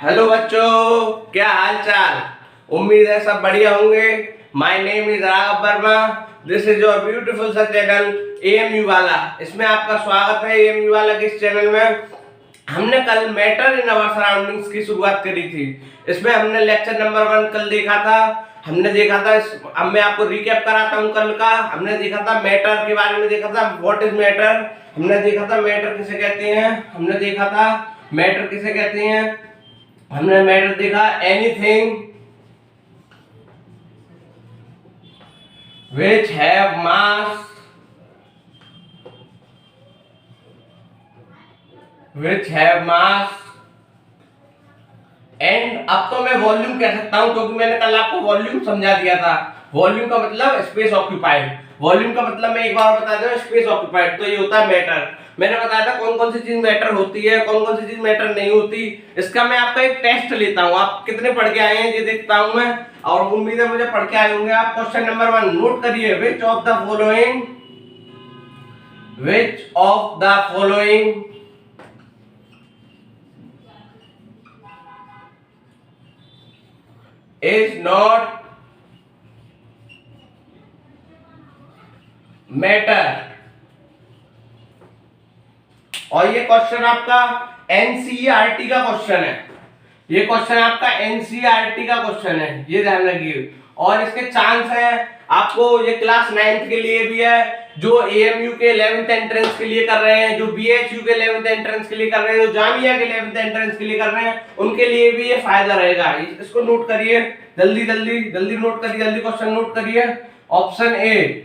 Hello बच्चों, क्या हाल चाल। उम्मीद है सब बढ़िया होंगे। My name is Raghav Verma. This is your beautiful सा चैनल एएमयू वाला। इसमें आपका स्वागत है। एएमयू वाला के इस चैनल में हमने कल मैटर इन आवर सराउंडिंग्स की शुरुआत करी थी। इसमें हमने लेक्चर नंबर 1 कल देखा था। हमने देखा था, अब मैं आपको रिकैप कराता हूँ। कल का हमने देखा था मैटर के बारे में, देखा था व्हाट इज मैटर। हमने देखा था मैटर किसे कहते हैं। हमने देखा था मैटर किसे कहते हैं। हमने मैटर देखा anything which have mass and. अब तो मैं वॉल्यूम कह सकता हूं क्योंकि मैंने कल आपको वॉल्यूम समझा दिया था। वॉल्यूम का मतलब स्पेस ऑक्यूपाइड। वॉल्यूम का मतलब मैं एक बार बता दूं, स्पेस ऑक्यूपाइड तो ये होता है मैटर। मैंने बताया था कौन कौन सी चीज मैटर होती है, कौन कौन सी चीज मैटर नहीं होती। इसका मैं आपका एक टेस्ट लेता हूं। आप कितने पढ़ के आए हैं ये देखता हूं मैं, और उम्मीद है मुझे पढ़ के आए होंगे आप। क्वेश्चन नंबर 1 नोट करिए। Which of the following is not matter। और ये क्वेश्चन आपका एनसीईआरटी का क्वेश्चन है। ये क्वेश्चन आपका एनसीईआरटी का क्वेश्चन है, ये ध्यान रखिए। और इसके चांस है आपको, ये क्लास 9th के लिए भी है, जो एएमयू के 11th एंट्रेंस के लिए कर रहे हैं, जो बीएचयू के 11th एंट्रेंस के लिए कर रहे हैं, जो जामिया के 11th एंट्रेंस के लिए कर रहे हैं, उनके लिए भी ये फायदा रहेगा। इसको नोट करिए, जल्दी जल्दी जल्दी नोट करिए, जल्दी क्वेश्चन नोट करिए। Option A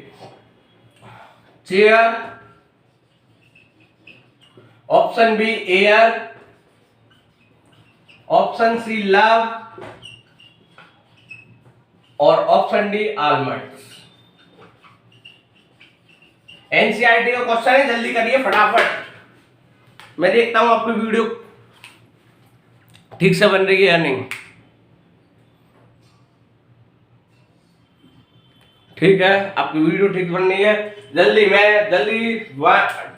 chair, option B air, option C love, और ऑप्शन डी आलमंड्स। एनसीईआरटी का क्वेश्चन है, जल्दी करिए फटाफट। मैं देखता हूं आपकी वीडियो ठीक से बन रही है या नहीं। ठीक है, आपकी वीडियो ठीक बन रही है। जल्दी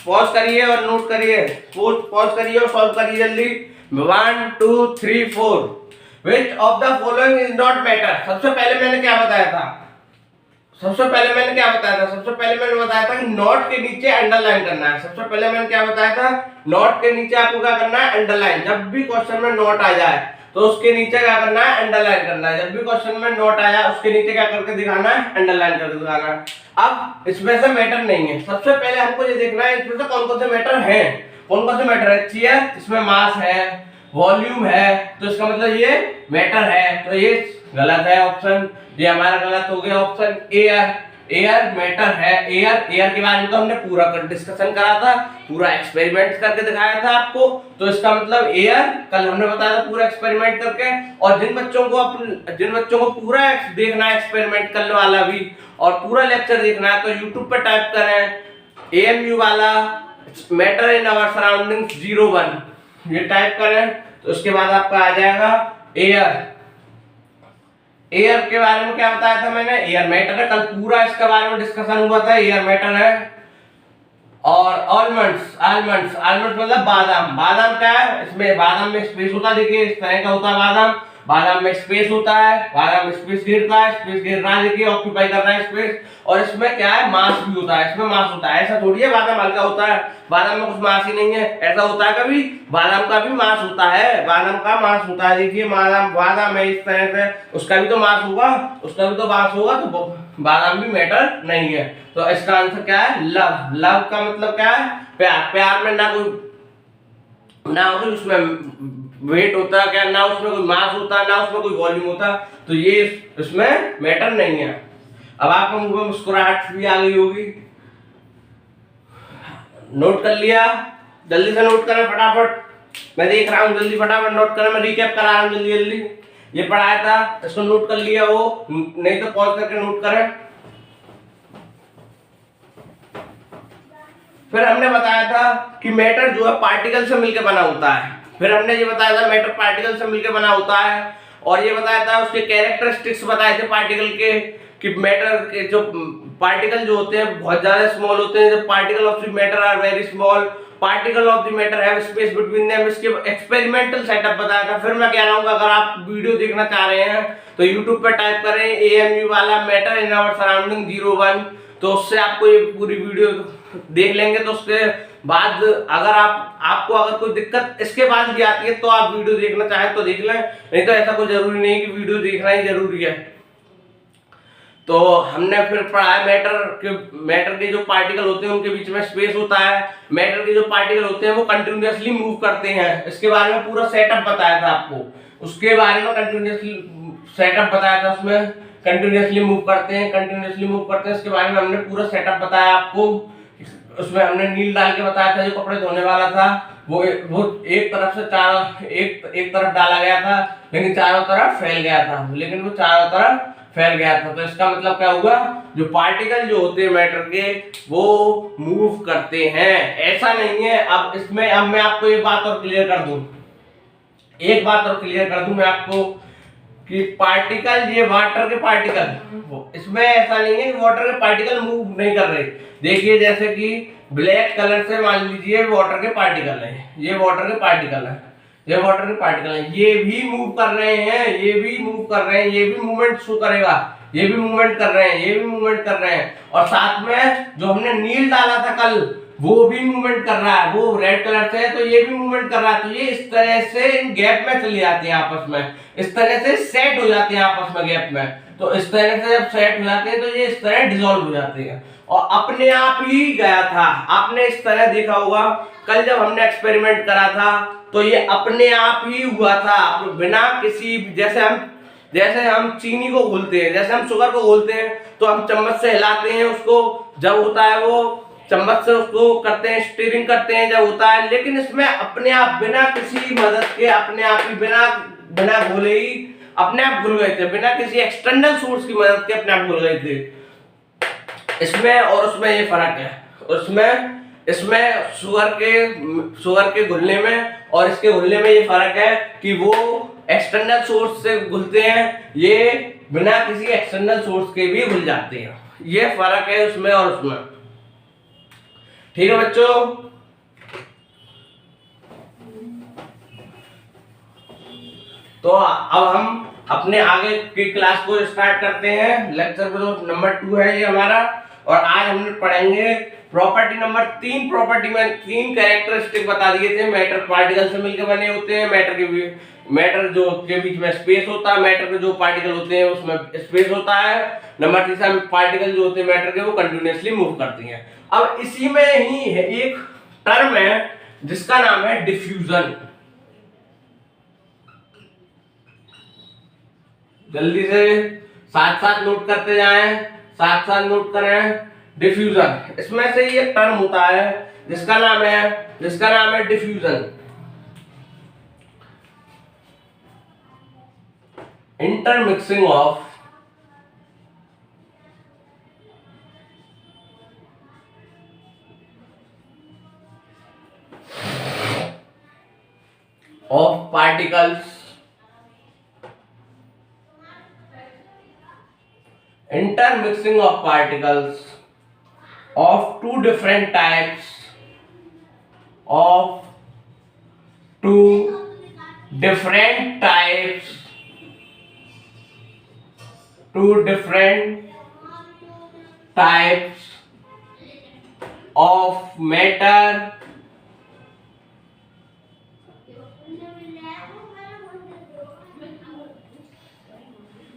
पॉज करिए और नोट करिए। पॉज करिए और सॉल्व करिए जल्दी। 1 2 3 4। Which of the following is not matter। सबसे पहले मैंने क्या बताया था। सबसे पहले मैंने बताया था कि नॉट के नीचे अंडरलाइन करना है। सबसे पहले मैंने क्या बताया था, नॉट के नीचे आपको क्या करना है, अंडरलाइन। जब भी क्वेश्चन में नॉट आ जाए तो उसके नीचे क्या करना है, अंडरलाइन करना है। जब भी क्वेश्चन में नॉट आया उसके नीचे क्या करके दिखाना है, अंडरलाइन करके दिखाना है। अब इसमें से मैटर नहीं है। सबसे पहले हमको ये देखना है इसमें से कौन कौन से मैटर हैं। कौन कौन से मैटर है। चेयर, इसमें मास है, वॉल्यूम है, तो इसका मतलब ये मैटर है, तो ये गलत है ऑप्शन। ये हमारा गलत हो गया ऑप्शन। एयर मैटर है। एयर के बारे में तो हमने पूरा डिस्कशन करा था, पूरा एक्सपेरिमेंट करके दिखाया था आपको। तो इसका मतलब एयर कल हमने बताया था पूरा एक्सपेरिमेंट करके। और जिन बच्चों को पूरा देखना है एक्सपेरिमेंट करने वाला भी, और पूरा लेक्चर देखना है, तो यूट्यूब पे टाइप करें एएमयू वाला मैटर इन आवर सराउंडिंग्स 01। ये टाइप करें तो उसके बाद आपका आ जाएगा एयर। एयर के बारे में क्या बताया था मैंने, एयर मैटर है। कल पूरा इसके बारे में डिस्कशन हुआ था, एयर मैटर है। और आलमंड्स मतलब बादाम क्या है, इसमें बादाम में स्पेस होता है। देखिए इस तरह का होता है बादाम में स्पेस होता है। बादाम में स्पेस घेरता है, स्पेस घेर रहा है, देखिए ऑक्यूपाई कर रहा है स्पेस। और इसमें क्या है, मास भी होता है। इसमें मास होता है, ऐसा थोड़ी है बादाम हल्का होता है, बादाम में कुछ मास ही नहीं है। ऐसा होता है कभी, बादाम का भी मास होता है, बादाम का मास होता है। देखिए बादाम है इस तरह से, उसका भी तो मास होगा, तो बादाम भी मैटर नहीं है। तो इसका आंसर क्या है, लव का मतलब क्या है, प्यार में ना कोई उसमें वेट होता है क्या, ना उसमें कोई मास होता है, ना उसमें कोई वॉल्यूम होता, तो ये इसमें मैटर नहीं है। अब आपके मुंह में मुस्कुराहट भी आ गई होगी। नोट कर लिया, जल्दी से नोट करें फटाफट। मैं देख रहा हूं, जल्दी फटाफट नोट करें। मैं रिकैप करा रहा हूं जल्दी। ये पढ़ाया था, इसको नोट कर लिया हो, नहीं तो पॉज करके नोट करें। फिर हमने बताया था कि मैटर जो है पार्टिकल से मिलकर बना होता है। फिर हमने ये बताया था मैटर पार्टिकल से मिलकर बना होता है। और ये बताया था उसके कैरेक्टरिस्टिक्स बताए थे पार्टिकल के, कि मैटर के जो पार्टिकल जो होते हैं बहुत ज्यादा स्मॉल होते हैं, जब particle of the matter are very small, particle of the matter have space between them. इसके एक्सपेरिमेंटल सेटअप बताया था। फिर मैं कह रहा हूँ अगर आप वीडियो देखना चाह रहे हैं तो यूट्यूब पर टाइप करें AMU वाला मैटर इन आवर सराउंडिंग 01, तो उससे आपको ये पूरी वीडियो देख लेंगे। तो उसके बाद अगर आपको अगर कोई दिक्कत इसके बाद भी आती है तो आप वीडियो देखना चाहें तो देख लें, नहीं तो ऐसा कोई जरूरी नहीं कि वीडियो देखना ही जरूरी है। तो हमने फिर पढ़ा है मैटर के जो पार्टिकल होते हैं उनके बीच में स्पेस होता है। मैटर के जो पार्टिकल होते हैं वो कंटिन्यूअसली मूव करते हैं। इसके बारे में पूरा सेटअप बताया था आपको, उसके बारे में कंटिन्यूअसली सेटअप बताया था। उसमें कंटिन्यूअसली मूव करते हैं, इसके बारे में हमने पूरा सेटअप बताया आपको। उसमें हमने नील डाल के बताया था, जो कपड़े धोने वाला था वो एक तरफ से एक तरफ डाला गया था, लेकिन चारों तरफ फैल गया था। तो इसका मतलब क्या हुआ, जो पार्टिकल जो होते हैं मैटर के वो मूव करते हैं, ऐसा नहीं है। अब मैं आपको एक बात और क्लियर कर दूं मैं आपको कि पार्टिकल, ये वाटर के पार्टिकल, इसमें ऐसा नहीं है कि वाटर के पार्टिकल मूव नहीं कर रहे। देखिए जैसे कि ब्लैक कलर से मान लीजिए वाटर के पार्टिकल है, ये वाटर के पार्टिकल है, ये भी मूव कर रहे हैं, ये भी मूवमेंट शो करेगा, ये भी मूवमेंट कर रहे हैं। और साथ में जो हमने नील डाला था कल वो भी मूवमेंट कर रहा है, वो रेड कलर से है तो ये भी मूवमेंट कर रहा है। तो ये इस तरह से इन गैप में चली जाती है आपस में, इस तरह से सेट हो जाते हैं आपस में गैप में। तो इस तरह से जब सेट हो जाते हैं तो ये इस तरह डिसॉल्व हो जाते हैं और अपने आप ही गया था। आपने इस तरह देखा होगा कल जब हमने एक्सपेरिमेंट करा था तो ये अपने आप ही हुआ था, बिना किसी, जैसे हम चीनी को घोलते हैं, जैसे हम शुगर को घोलते हैं तो हम चम्मच से हिलाते हैं उसको, जब होता है वो चम्मच से उसको करते हैं, स्टीयरिंग करते हैं जब होता है। लेकिन इसमें अपने आप बिना किसी मदद के, अपने आप ही बिना घोले ही अपने आप घुल गए थे, बिना किसी एक्सटर्नल सोर्स की मदद के अपने आप घुल गए थे। इसमें और उसमें ये फर्क है। इसमें शुगर के घुलने में और इसके घुलने में ये फर्क है कि वो एक्सटर्नल सोर्स से घुलते हैं, ये बिना किसी एक्सटर्नल सोर्स के भी घुल जाते हैं। ये फर्क है उसमें और उसमें। ठीक है बच्चों, तो अब हम अपने आगे की क्लास को स्टार्ट करते हैं। लेक्चर नंबर 2 है ये हमारा, और आज हम पढ़ेंगे प्रॉपर्टी नंबर 3। प्रॉपर्टी में 3 कैरेक्टरिस्टिक बता दिए थे। मैटर पार्टिकल से मिलकर बने होते हैं, मैटर जो के बीच में स्पेस होता है, मैटर के जो पार्टिकल होते हैं उसमें स्पेस होता है। नंबर 3 पार्टिकल जो होते हैं मैटर के वो कंटिन्यूअसली मूव करती हैं। अब इसी में ही है एक टर्म है जिसका नाम है डिफ्यूजन। जल्दी से साथ साथ नोट करते जाएं, साथ साथ नोट करें। डिफ्यूजन, इसमें से ये टर्म होता है जिसका नाम है diffusion. Intermixing of particles, intermixing of particles of two different types of matter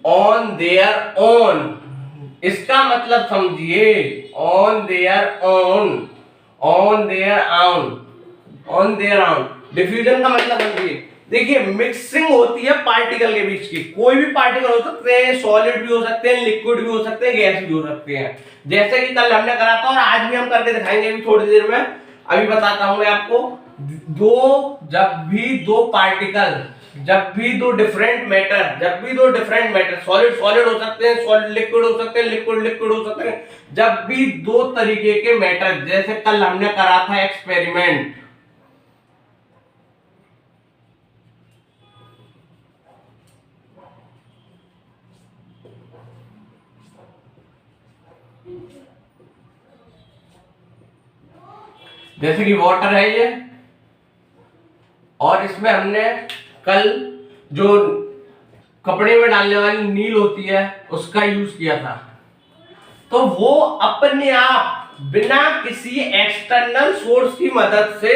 on their own। इसका मतलब समझिए, on their own। डिफ्यूजन का मतलब समझिए। देखिए मिक्सिंग होती है पार्टिकल के बीच की, कोई भी पार्टिकल हो सकते हैं, सॉलिड भी हो सकते हैं, लिक्विड भी हो सकते हैं, गैस भी हो सकते हैं। जैसे कि कल हमने करा था और आज भी हम करके दिखाएंगे अभी थोड़ी देर में। अभी बताता हूं मैं आपको। जब भी दो डिफरेंट मैटर, सॉलिड हो सकते हैं, सॉलिड लिक्विड हो सकते हैं, लिक्विड हो सकते हैं, जब भी दो तरीके के मैटर, जैसे कल हमने करा था एक्सपेरिमेंट, जैसे कि वाटर है ये, और इसमें हमने कल जो कपड़े में डालने वाली नील होती है उसका यूज किया था, तो वो अपने आप बिना किसी एक्सटर्नल सोर्स की मदद से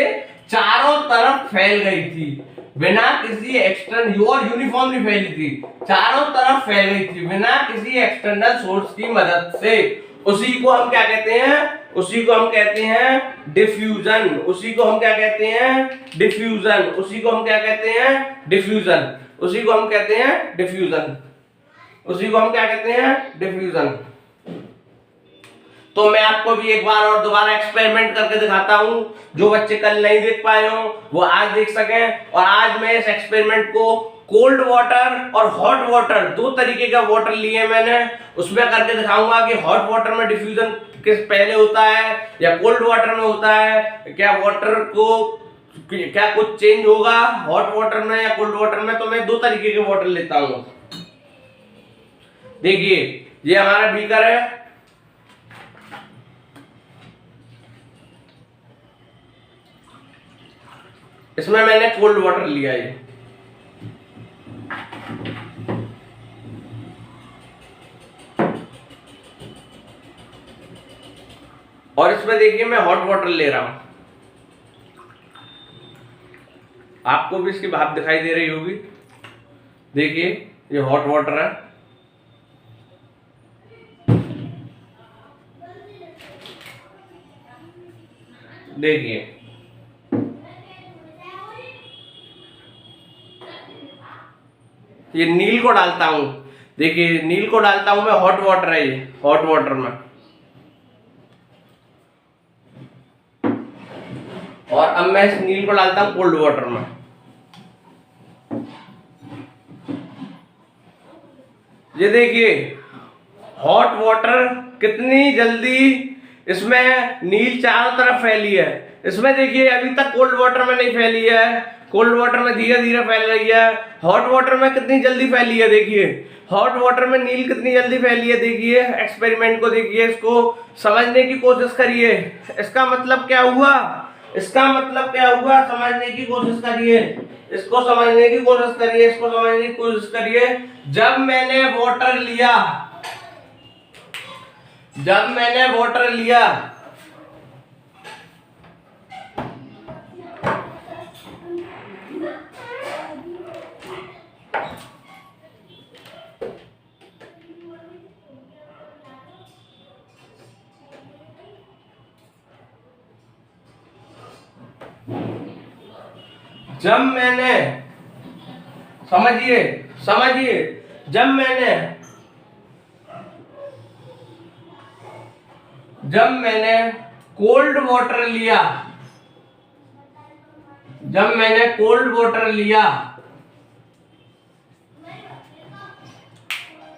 चारों तरफ फैल गई थी, बिना किसी एक्सटर्नल और यूनिफॉर्मली फैली थी, चारों तरफ फैल गई थी बिना किसी एक्सटर्नल सोर्स की मदद से। उसी को हम क्या कहते हैं? उसी को हम कहते हैं डिफ्यूजन। उसी को हम क्या कहते हैं? डिफ्यूजन। उसी को हम क्या कहते हैं? डिफ्यूजन। उसी को हम कहते हैं डिफ्यूजन। उसी को हम क्या कहते हैं? डिफ्यूजन। तो मैं आपको भी एक बार और दोबारा एक्सपेरिमेंट करके दिखाता हूं, जो बच्चे कल नहीं देख पाए हो वो आज देख सकें। और आज मैं इस एक्सपेरिमेंट को कोल्ड वाटर और हॉट वाटर, दो तरीके का वाटर लिए मैंने, उसमें करके दिखाऊंगा कि हॉट वाटर में डिफ्यूजन किस पहले होता है या कोल्ड वाटर में होता है, क्या वाटर को क्या कुछ चेंज होगा हॉट वाटर में या कोल्ड वाटर में। तो मैं दो तरीके के वाटर लेता हूं। देखिए ये हमारा बीकर है, इसमें मैंने कोल्ड वाटर लिया है, और इसमें देखिए मैं हॉट वाटर ले रहा हूं। आपको भी इसकी भाप दिखाई दे रही होगी। देखिए ये हॉट वाटर है, देखिए ये नील को डालता हूं। देखिए नील को डालता हूं मैं, हॉट वाटर है ये, हॉट वाटर में। और अब मैं इस नील को डालता हूं कोल्ड वाटर में। ये देखिए हॉट वाटर कितनी जल्दी इसमें नील चारों तरफ फैली है। इसमें देखिए अभी तक कोल्ड वाटर में नहीं फैली है, कोल्ड वाटर में धीरे धीरे फैल रही है। हॉट वाटर में कितनी जल्दी फैली है, देखिए हॉट वाटर में नील कितनी जल्दी फैली है। देखिए एक्सपेरिमेंट को देखिए, इसको समझने की कोशिश करिए। इसका मतलब क्या हुआ? इसका मतलब क्या हुआ? समझने की कोशिश करिए, इसको समझने की कोशिश करिए, इसको समझने की कोशिश करिए। जब मैंने वाटर लिया, जब मैंने वाटर लिया, जब मैंने समझिए समझिए जब मैंने कोल्ड वाटर लिया, जब मैंने कोल्ड वाटर लिया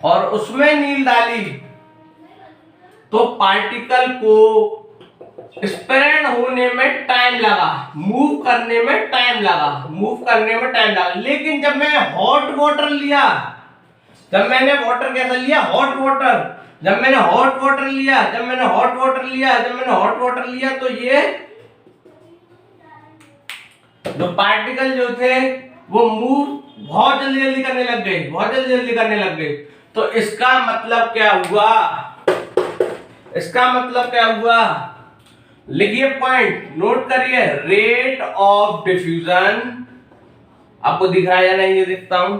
और उसमें नील डाली, तो पार्टिकल को स्प्रेड होने में टाइम लगा, मूव करने में टाइम लगा, मूव करने में टाइम लगा। लेकिन जब मैं हॉट वाटर लिया, जब मैंने वाटर कैसा लिया? Hot water. जब मैंने हॉट वाटर लिया, जब मैंने हॉट वाटर लिया, जब मैंने हॉट वाटर लिया, तो ये जो पार्टिकल जो थे वो मूव बहुत जल्दी जल्दी करने लग गए, बहुत जल्दी जल्दी करने लग गए। तो इसका मतलब क्या हुआ? इसका मतलब क्या हुआ? लिखिए, पॉइंट नोट करिए। रेट ऑफ डिफ्यूजन, आपको दिख रहा है या नहीं? ये दिखता हूं,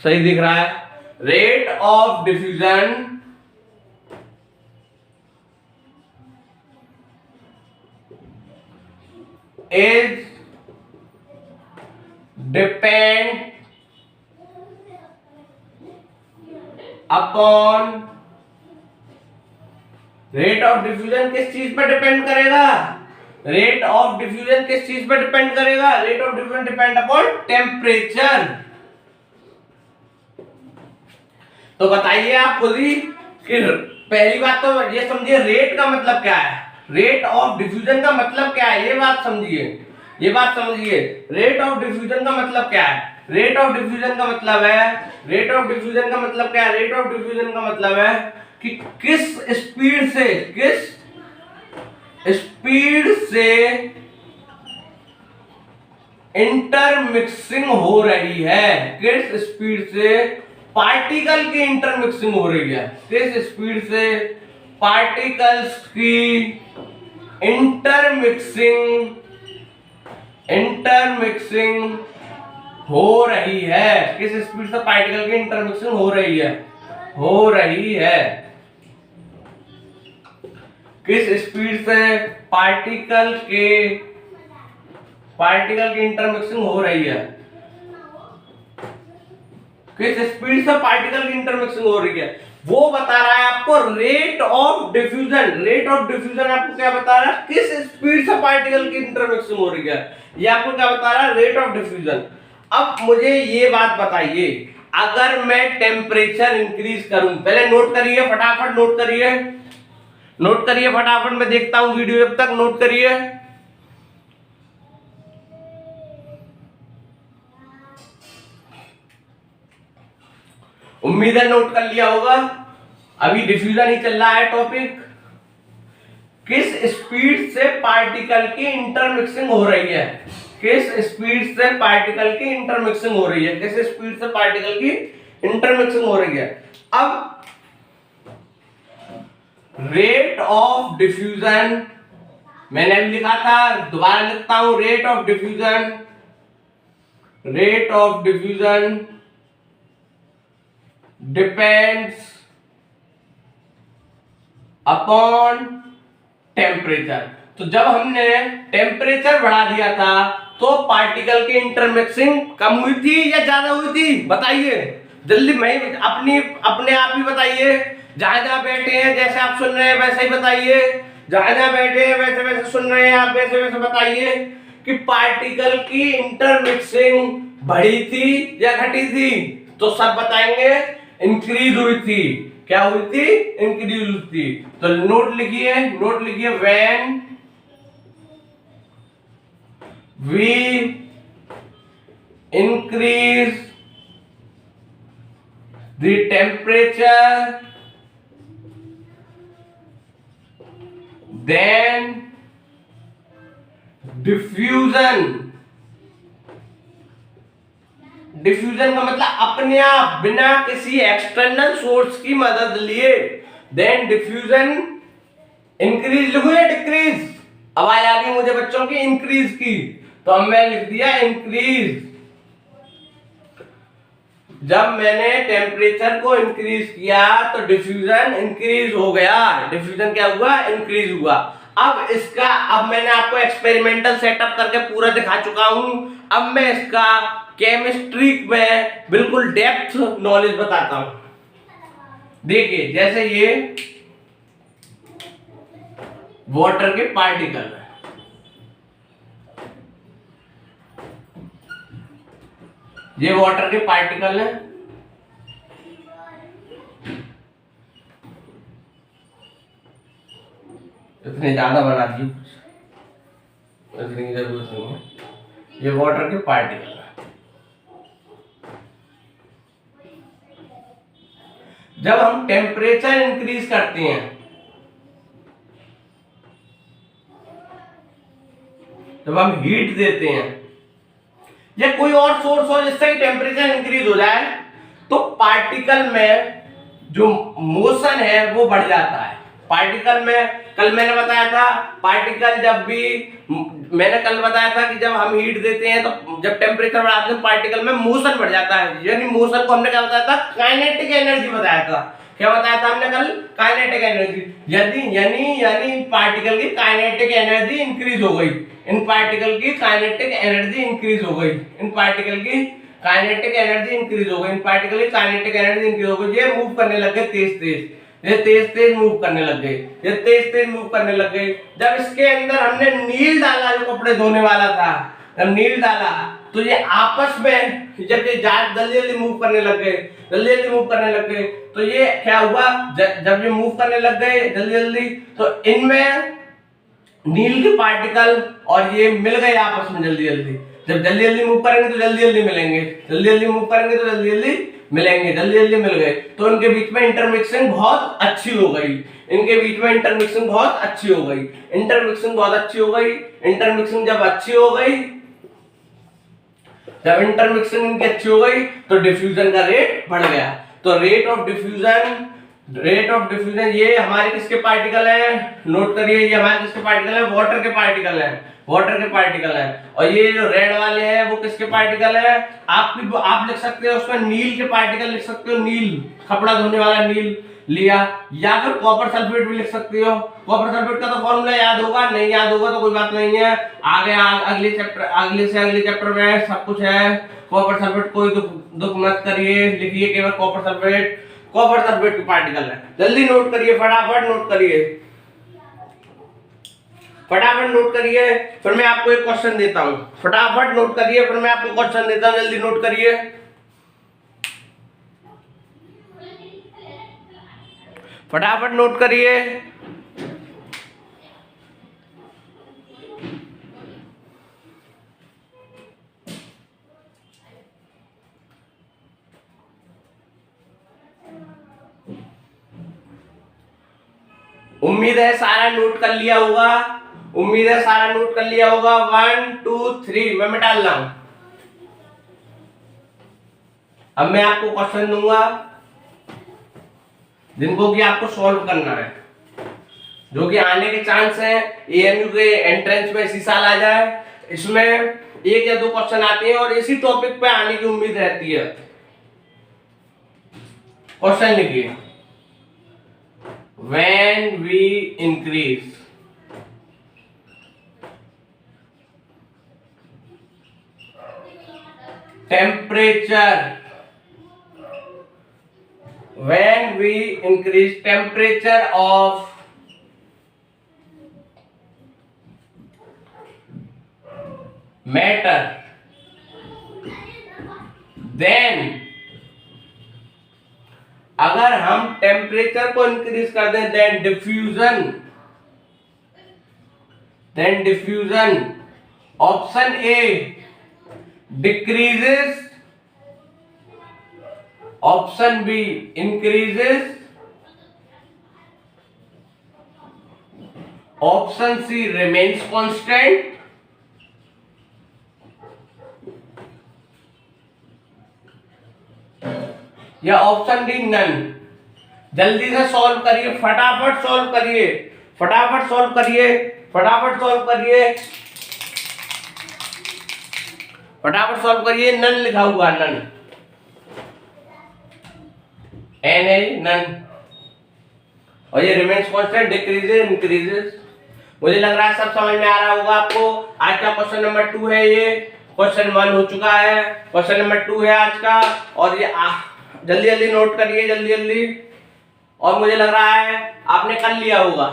सही दिख रहा है। Rate of diffusion is depend upon, rate of diffusion किस चीज पर डिपेंड करेगा? रेट ऑफ डिफ्यूजन किस चीज पर डिपेंड करेगा? Rate of diffusion depend upon temperature. तो बताइए आप खुद ही कि पहली बात तो ये समझिए, रेट का मतलब क्या है, रेट ऑफ डिफ्यूजन का मतलब क्या है, ये बात समझिए, ये बात समझिए। रेट ऑफ डिफ्यूजन का मतलब क्या है? रेट ऑफ डिफ्यूजन का मतलब है, रेट ऑफ डिफ्यूजन का मतलब क्या है? रेट ऑफ डिफ्यूजन का मतलब है कि किस स्पीड से, किस स्पीड से इंटरमिक्सिंग हो रही है। किस स्पीड से पार्टिकल की इंटरमिक्सिंग हो रही है? किस स्पीड से पार्टिकल्स की इंटरमिक्सिंग हो रही है? किस स्पीड से पार्टिकल की इंटरमिक्सिंग हो रही है? किस स्पीड से पार्टिकल की इंटरमिक्सिंग हो रही है? किस स्पीड से पार्टिकल की इंटरमिक्सिंग हो रही है? वो बता रहा है आपको रेट ऑफ डिफ्यूजन आपको क्या बता रहा है? किस स्पीड से पार्टिकल की इंटरमिक्सिंग हो रही है, ये आपको क्या बता रहा है? Rate of diffusion. अब मुझे ये बात बताइए, अगर मैं टेम्परेचर इंक्रीज करूं, पहले नोट करिए, फटाफट नोट करिए फटाफट, मैं देखता हूं वीडियो जब तक, नोट करिए। उम्मीद है नोट कर लिया होगा। अभी डिफ्यूजन ही चल रहा है टॉपिक। किस स्पीड से पार्टिकल की इंटरमिक्सिंग हो रही है? किस स्पीड से पार्टिकल की इंटरमिक्सिंग हो रही है? किस स्पीड से पार्टिकल की इंटरमिक्सिंग हो रही है? अब रेट ऑफ डिफ्यूजन मैंने अभी लिखा था, दोबारा लिखता हूं, rate of diffusion depends upon temperature. तो जब हमने टेम्परेचर बढ़ा दिया था तो पार्टिकल की इंटरमिक्सिंग कम हुई थी या ज्यादा हुई थी? बताइए जल्दी, मैं अपने आप ही बताइए। जहां जहां बैठे हैं जैसे आप सुन रहे हैं वैसे ही बताइए, जहां जहां बैठे हैं वैसे वैसे सुन रहे हैं आप, वैसे वैसे बताइए कि पार्टिकल की इंटरमिक्सिंग बढ़ी थी या घटी थी? तो सब बताएंगे इंक्रीज हुई थी। क्या हुई थी? इंक्रीज हुई थी। तो नोट लिखिए, when we increase the temperature then diffusion का मतलब अपने आप, बिना किसी एक्सटर्नल सोर्स की मदद लिए, देन डिफ्यूजन इंक्रीज लिखो या डिक्रीज? आवाज आ गई मुझे बच्चों की इंक्रीज की, तो अब मैं लिख दिया इंक्रीज। जब मैंने टेम्परेचर को इंक्रीज किया तो डिफ्यूजन इंक्रीज हो गया। डिफ्यूजन क्या हुआ? इंक्रीज हुआ। अब मैंने आपको एक्सपेरिमेंटल सेटअप करके पूरा दिखा चुका हूं। अब मैं इसका केमिस्ट्री में बिल्कुल डेप्थ नॉलेज बताता हूं। देखिए, जैसे ये वाटर के पार्टिकल है, ये वाटर के पार्टिकल है। इतने ज्यादा बना दिए, इतनी जरूरत नहीं है। ये वाटर के पार्टिकल है। जब हम टेम्परेचर इंक्रीज करते हैं, जब हम हीट देते हैं या कोई और सोर्स हो जिससे टेम्परेचर इंक्रीज हो जाए, तो पार्टिकल में जो मोशन है वो बढ़ जाता है। पार्टिकल में कल मैंने बताया था, कल बताया था कि जब हम हीट देते हैं तो जब टेम्परेचर बढ़ाते हैं पार्टिकल में मोशन बढ़ जाता है। यानी मोशन को हमने क्या बताया था? काइनेटिक एनर्जी बताया था। क्या बताया था हमने कल? Kinetic energy. यानी पार्टिकल की काइनेटिक एनर्जी इंक्रीज हो गई। इन पार्टिकल की काइनेटिक एनर्जी इंक्रीज हो गई। ये मूव करने लग गए तेज मूव करने लग गए। जब इसके अंदर हमने नील डाला, जो कपड़े धोने वाला था, जब नील डाला तो ये आपस में जब ये जल्दी मूव करने लग गए, तो ये क्या हुआ? जब ये मूव करने लग गए जल्दी, तो इनमें नील के पार्टिकल और ये मिल गए आपस में जल्दी। जब जल्दी मूव करेंगे तो जल्दी मिलेंगे, जल्दी मूव करेंगे तो जल्दी मिलेंगे, जल्दी जल्दी मिल गए, तो इनके बीच में इंटरमिक्सिंग बहुत अच्छी हो गई, इनके बीच में इंटरमिक्सिंग बहुत अच्छी हो गई, इंटरमिक्सिंग बहुत अच्छी हो गई। इंटरमिक्सिंग जब अच्छी हो गई, जब इंटरमिक्सिंग इनकी अच्छी हो गई तो डिफ्यूजन का रेट बढ़ गया। तो रेट ऑफ डिफ्यूजन ये हमारे किसके पार्टिकल हैं, नोट करिए, ये हमारे किसके पार्टिकल हैं, वाटर के पार्टिकल हैं, वाटर के पार्टिकल हैं। और ये जो रेड वाले हैं वो किसके पार्टिकल हैं, आप लिख सकते हो उसमें नील के पार्टिकल लिख सकते हो, नील कपड़ा धोने वाला नील लिया, या फिर कॉपर सल्फेट भी लिख सकते हो। कॉपर सल्फेट का तो फॉर्मूला याद होगा, नहीं याद होगा तो कोई बात नहीं है, आगे अगले चैप्टर में सब कुछ है। कॉपर सल्फेट कोई दुख मत करिए, लिखिए केवल कॉपर सल्फेट के पार्टिकल है। जल्दी नोट करिए, फटाफट नोट करिए, फटाफट नोट करिए, फिर मैं आपको एक क्वेश्चन देता हूं। फटाफट नोट करिए, फिर मैं आपको क्वेश्चन देता हूं, जल्दी नोट करिए, फटाफट नोट करिए। उम्मीद है सारा नोट कर लिया होगा, उम्मीद है सारा नोट कर लिया होगा। 1 2 3 मैं मिटा रहा हूं। अब मैं आपको क्वेश्चन दूंगा जिनको कि आपको सॉल्व करना है, जो कि आने के चांस है एएमयू के एंट्रेंस में इसी साल आ जाए। इसमें एक या दो क्वेश्चन आते हैं और इसी टॉपिक पे आने की उम्मीद रहती है। क्वेश्चन लिखिए, when we increase temperature, when we increase temperature of matter, then अगर हम टेम्परेचर को इंक्रीज कर दें, then diffusion option A decreases, option B increases, option C remains constant, या ऑप्शन डी नन। जल्दी से सॉल्व करिए, फटाफट सॉल्व करिए, फटाफट सॉल्व करिए, फटाफट सॉल्व करिए, फटाफट सॉल्व करिए। नन लिखा हुआ, नन, एन है नन। और ये रिमेन्स कांस्टेंट, डिक्रीजेस, इंक्रीजेस। मुझे लग रहा है सब समझ में आ रहा होगा आपको। आज का क्वेश्चन नंबर 2 है, ये क्वेश्चन 1 हो चुका है, क्वेश्चन नंबर 2 है आज का। और ये जल्दी जल्दी नोट करिए, जल्दी जल्दी। और मुझे लग रहा है आपने कर लिया होगा।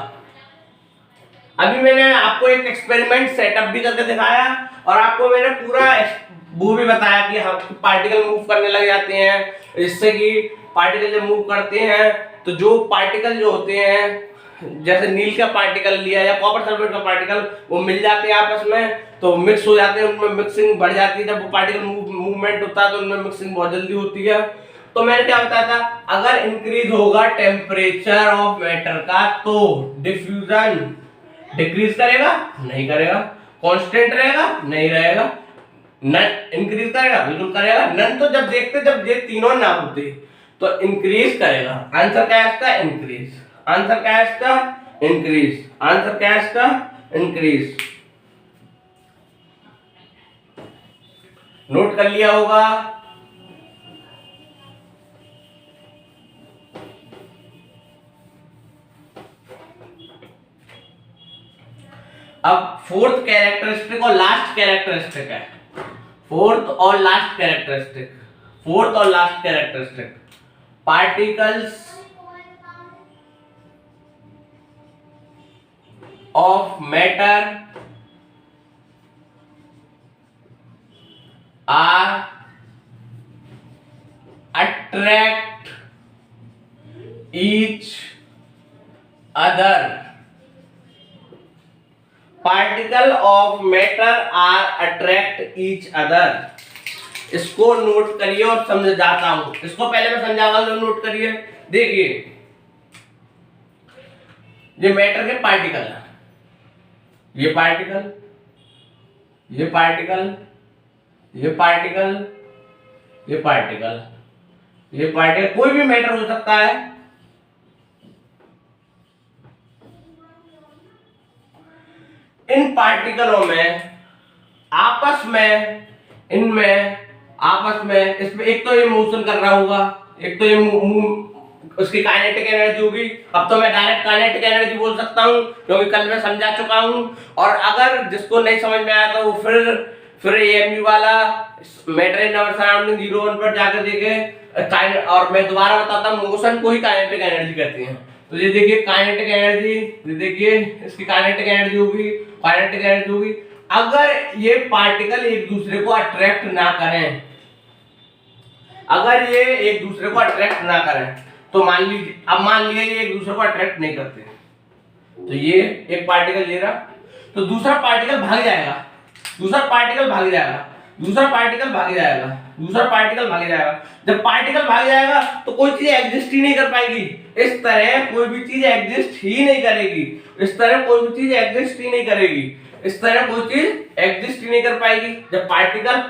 अभी मैंने आपको एक एक्सपेरिमेंट सेटअप भी करके दिखाया और आपको मैंने पूरा वो भी बताया कि हम पार्टिकल मूव करने लग जाते हैं, इससे कि पार्टिकल जब मूव करते हैं तो जो पार्टिकल जो होते हैं, जैसे नील का पार्टिकल लिया या कॉपर सल्फेट का पार्टिकल, वो मिल जाते हैं आपस में, तो मिक्स हो जाते हैं, उनमें मिक्सिंग बढ़ जाती है। जब वो पार्टिकल मूवमेंट होता है तो उनमें मिक्सिंग बहुत जल्दी होती है। तो मैंने क्या बताया था, अगर इंक्रीज होगा टेम्परेचर ऑफ मैटर का तो डिफ्यूजन डिक्रीज करेगा, नहीं करेगा, कांस्टेंट रहेगा, नहीं रहेगा, नन इंक्रीज करेगा, बिल्कुल करेगा, नन तो जब देखते जब ये तीनों ना होते तो इंक्रीज करेगा। आंसर क्या है इसका, इंक्रीज। आंसर क्या है इसका, इंक्रीज। आंसर क्या है इसका, इंक्रीज। नोट कर लिया होगा। अब फोर्थ कैरेक्टरिस्टिक और लास्ट कैरेक्टरिस्टिक है, फोर्थ और लास्ट कैरेक्टरिस्टिक, फोर्थ और last characteristic, particles of matter are attract each other, particle of matter are attract each other, इसको नोट करिए और समझाता हूं। इसको पहले मैं समझाऊंगा, तो नोट करिए। देखिए, ये मैटर के पार्टिकल है, ये पार्टिकल, ये पार्टिकल, ये पार्टिकल, ये पार्टिकल, ये पार्टिकल, कोई भी मैटर हो सकता है। इन पार्टिकलों में आपस में, इनमें आपस में, इसमें एक तो ये मोशन कर रहा होगा, एक तो ये उसकी काइनेटिक एनर्जी होगी। अब तो मैं डायरेक्ट काइनेटिक एनर्जी बोल सकता हूं क्योंकि कल मैं समझा चुका हूं। और अगर जिसको नहीं समझ में आया तो वो फिर एएमयू वाला मैटर इन आवर सराउंडिंग 01 पर जाकर देखे। और मैं दोबारा बताता हूं, मोशन को ही काइनेटिक एनर्जी कहते हैं। तो ये देखिए काइनेटिक एनर्जी, ये देखिए इसकी काइनेटिक एनर्जी होगी, काइनेटिक एनर्जी होगी। अगर ये पार्टिकल एक दूसरे को अट्रैक्ट ना करें, अगर ये एक दूसरे को अट्रैक्ट ना करें, तो मान लीजिए, अब मान लीजिए ये एक दूसरे को अट्रैक्ट नहीं करते, तो ये एक पार्टिकल ले रहा, तो दूसरा पार्टिकल भाग जाएगा, दूसरा पार्टिकल भाग जाएगा, दूसरा पार्टिकल भाग जाएगा, दूसरा पार्टिकल भाग जाएगा। जब पार्टिकल भाग जाएगा तो कोई चीज एग्जिस्ट ही नहीं कर पाएगी। इस तरह कोई भी चीज एग्जिस्ट ही नहीं करेगी, इस तरह कोई भी चीज एग्जिस्ट ही नहीं करेगी, इस तरह कोई चीज एग्जिस्ट ही नहीं कर पाएगी। जब पार्टिकल,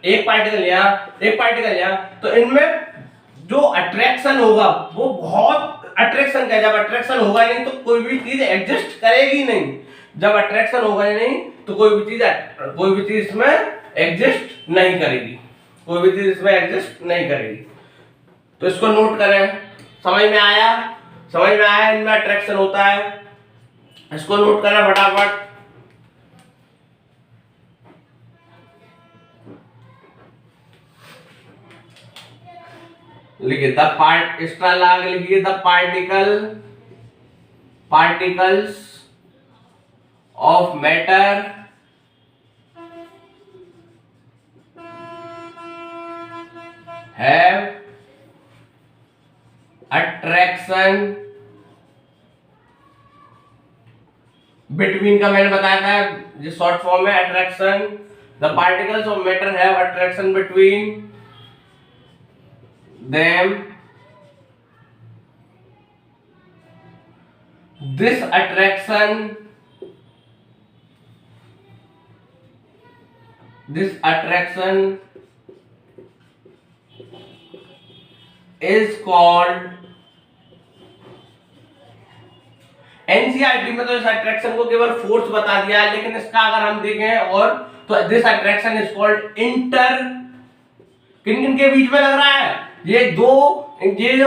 एक पार्टिकल यहाँ, एक पार्टिकल यहाँ, तो इनमें जो अट्रैक्शन होगा वो बहुत अट्रैक्शन का, जब अट्रैक्शन होगा नहीं तो कोई भी चीज एग्जिस्ट करेगी नहीं। जब अट्रैक्शन होगा ही नहीं तो कोई भी चीज इसमें एग्जिस्ट नहीं करेगी, कोई भी चीज इसमें एग्जिस्ट नहीं करेगी। तो इसको नोट करें, समझ में आया, समझ में आया इनमें अट्रैक्शन होता है। इसको नोट करें फटाफट। लिखिए द पार्ट, एक्स्ट्रा लाग लिखिए the particles of matter have attraction between का मैंने बताया था, जो शॉर्ट फॉर्म है attraction. The particles of matter have attraction between them. This attraction is called, NCERT में तो इस अट्रैक्शन को केवल फोर्स बता दिया है, लेकिन इसका अगर हम देखें और तो this attraction is called inter, किन किन के बीच में लग रहा है, ये जो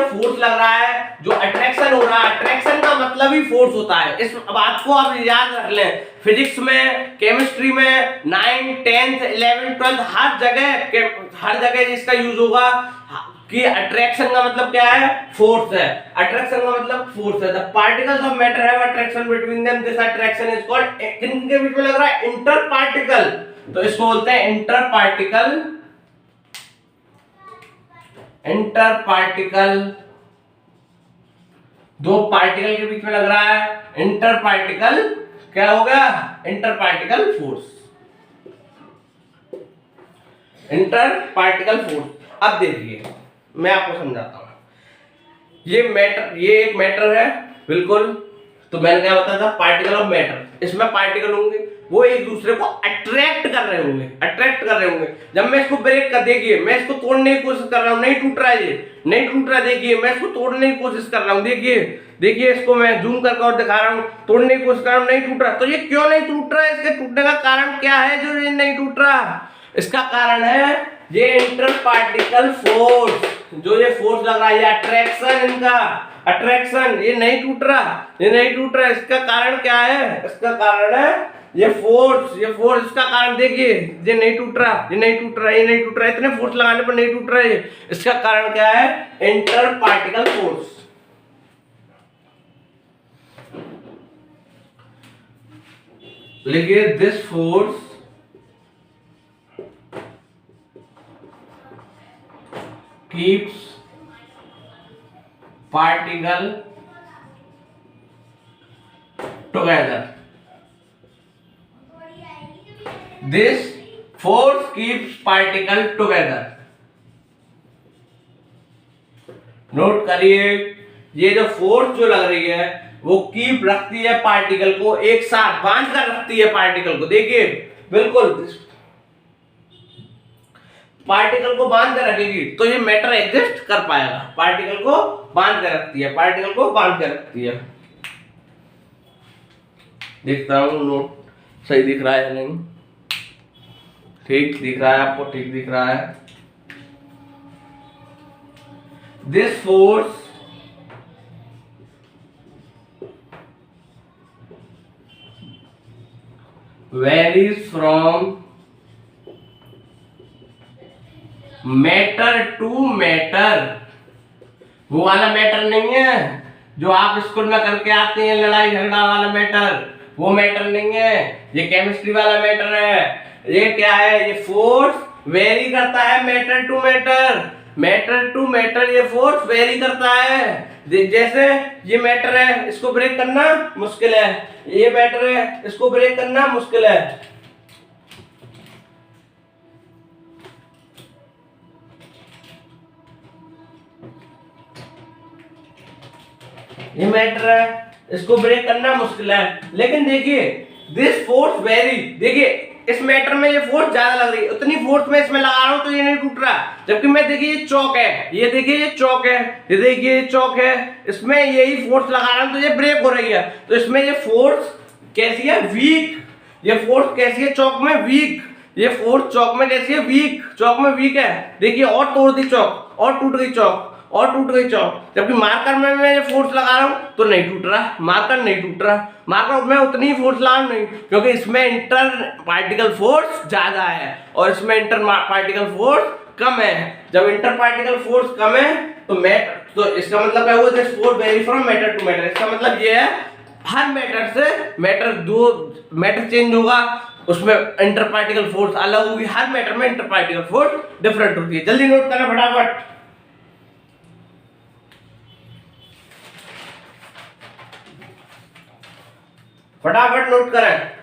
फोर्स लग रहा है, जो अट्रैक्शन हो रहा है, अट्रैक्शन का मतलब ही फोर्स होता है। इस बात को आप याद रख लें, फिजिक्स में, केमिस्ट्री में, 9, 10, 11, 12 हर जगह इसका यूज होगा कि अट्रैक्शन का मतलब क्या है, फोर्स है। अट्रैक्शन का मतलब फोर्स है। The particles of matter have attraction between them, this attraction is called, किन के बीच में लग रहा है, इंटर पार्टिकल। तो इसको बोलते हैं इंटर पार्टिकल, इंटर पार्टिकल, दो पार्टिकल के बीच में लग रहा है, इंटर पार्टिकल क्या हो गया, inter particle force, inter particle force. अब देखिए मैं आपको समझाता हूं, ये एक मैटर है बिल्कुल, तो मैंने क्या बताया था, पार्टिकल ऑफ मैटर। इसमें पार्टिकल होंगे, वो एक दूसरे को अट्रैक्ट कर रहे होंगे, जब मैं इसको ब्रेक कर, देखिए मैं इसको तोड़ने की कोशिश कर रहा हूं, नहीं टूट रहा है, ये नहीं टूट रहा है, देखिए मैं इसको तोड़ने की कोशिश कर रहा हूं, देखिए इसको मैं जूम करके और दिखा रहा हूं, तोड़ने की कोशिश कर रहा हूं, नहीं टूट रहा। तो ये क्यों नहीं टूट रहा है, इसके टूटने का कारण क्या है जो ये नहीं टूट रहा, इसका कारण है ये इंटर पार्टिकल फोर्स, जो ये फोर्स लग रहा है, ये अट्रैक्शन, इनका अट्रैक्शन, ये नहीं टूट रहा, इसका कारण क्या है, इसका कारण है ये फोर्स, इसका कारण देखिए, ये नहीं टूट रहा, इतने फोर्स लगाने पर नहीं टूट रहा है, इसका कारण क्या है, इंटर पार्टिकल फोर्स। लिखिए this force keeps particle together. This force keeps particle together. Note करिए, ये जो फोर्स जो लग रही है वो कीप रखती है पार्टिकल को एक साथ, बांध कर रखती है पार्टिकल को। देखिए बिल्कुल पार्टिकल को बांध कर रखेगी तो ये मैटर एग्जिस्ट कर पाएगा। पार्टिकल को बांध कर रखती है, पार्टिकल को बांध कर रखती है। देखता हूँ नोट सही दिख रहा है या नहीं। ठीक दिख रहा है आपको, ठीक दिख रहा है। This force varies from matter to matter. वो वाला मैटर नहीं है जो आप स्कूल में करके आते हैं, लड़ाई झगड़ा वाला मैटर, वो मैटर नहीं है। ये केमिस्ट्री वाला मैटर है। ये क्या है? ये फोर्स वेरी करता है matter to matter. Matter to matter ये फोर्स वेरी करता है। जैसे ये मैटर है, इसको ब्रेक करना मुश्किल है। ये मैटर है, इसको ब्रेक करना मुश्किल है। ये मैटर है, इसको ब्रेक करना मुश्किल है। लेकिन देखिए दिस फोर्स वेरी, देखिए इस मैटर में ये फोर्स ज्यादा लग रही है, उतनी फोर्स में इसमें लगा रहा हूं तो ये नहीं टूट रहा। जबकि मैं देखिए ये चौक है, ये देखिए ये चौक है, ये देखिए ये चौक है, इसमें यही फोर्स लगा रहा हूं तो ये ब्रेक हो रही है। तो इसमें ये फोर्स कैसी है? वीक। ये फोर्स कैसी है? चौक में वीक। ये फोर्स चौक में कैसी है? वीक। चौक में वीक है। देखिए और तोड़ दी चौक, और टूट गई चौक, और टूट गई चौक। जबकि मार्कर में मैं ये फोर्स लगा रहा हूं तो नहीं टूट रहा, मार्कर नहीं टूट रहा। मार्कर में उतनी ही फोर्स लगा नहीं, क्योंकि इसमें इंटर पार्टिकल फोर्स ज्यादा है और इसमें इंटर पार्टिकल फोर्स कम है। जब इंटर पार्टिकल फोर्स कम है तो इसका मतलब क्या हुआ? This force vary from matter to matter. इसका मतलब ये है हर मैटर से मैटर, दो मैटर चेंज होगा उसमें इंटर पार्टिकल फोर्स अलग होगी। हर मैटर में इंटर पार्टिकल फोर्स डिफरेंट होती है। जल्दी नोट करना फटाफट, फटाफट नोट करें।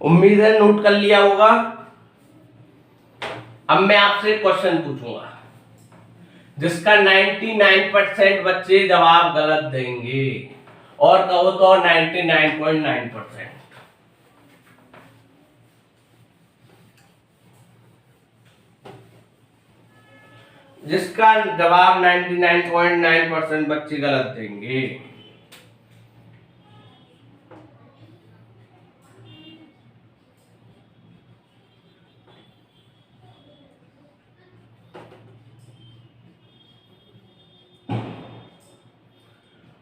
उम्मीद है नोट कर लिया होगा। अब मैं आपसे क्वेश्चन पूछूंगा जिसका 99% बच्चे जवाब गलत देंगे, और कहो तो 99.9%। जिसका जवाब 99.9% बच्चे गलत देंगे।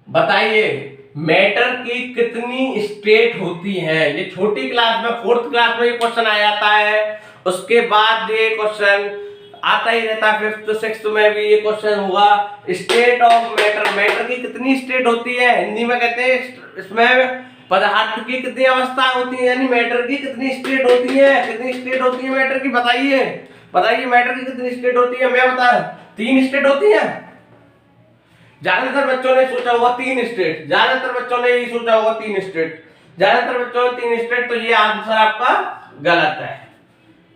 बताइए मैटर की कितनी स्टेट होती हैं? ये छोटी क्लास में, फोर्थ क्लास में ये क्वेश्चन आ जाता है। उसके बाद ये क्वेश्चन आता ही रहता है, फिफ्थ सिक्स्थ में भी ये क्वेश्चन हुआ। स्टेट ऑफ मैटर, मैटर की कितनी स्टेट होती है? हिंदी में कहते हैं इसमें पदार्थ की कितनी अवस्था होती है, यानी मैटर की कितनी स्टेट होती है। कितनी स्टेट होती है मैटर की? बताइए बताइए मैटर की कितनी स्टेट होती है? मैं बता, 3 स्टेट होती है। ज्यादातर बच्चों ने सोचा होगा 3 स्टेट, ज्यादातर बच्चों ने यही सोचा होगा 3 स्टेट, ज्यादातर बच्चों ने 3 स्टेट। तो ये आंसर आपका गलत है,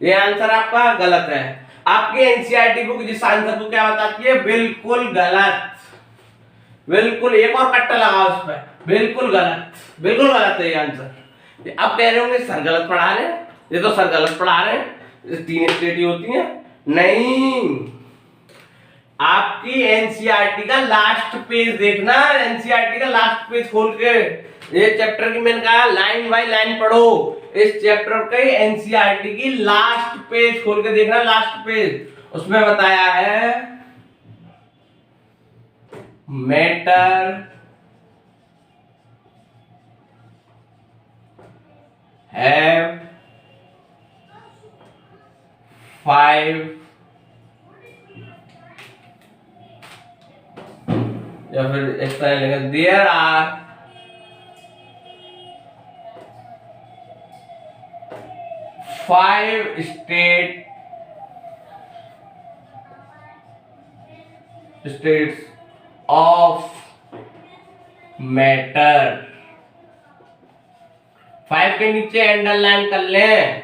ये आंसर आपका गलत है। आपकी एनसीईआरटी बुक जिस आंसर को क्या बताती है? बिल्कुल गलत, बिल्कुल। एक और कट्टा लगाओ उस पर, बिल्कुल गलत, बिल्कुल गलत है ये आंसर। अब कह रहे होंगे सर गलत पढ़ा रहे हैं, ये तो सर गलत पढ़ा रहे हैं, 3 स्टेट ही होती हैं। नहीं, आपकी एनसीईआरटी का लास्ट पेज देखना, एनसीईआरटी का लास्ट पेज खोल के, ये चैप्टर की मैंने कहा लाइन बाय लाइन पढ़ो। इस चैप्टर के एनसीईआरटी की लास्ट पेज खोल के देखना, लास्ट पेज, उसमें बताया है मैटर हैव 5 या फिर इस तरह लिखेंगे there are 5 5 states of matter. 5 के नीचे अंडरलाइन कर लें।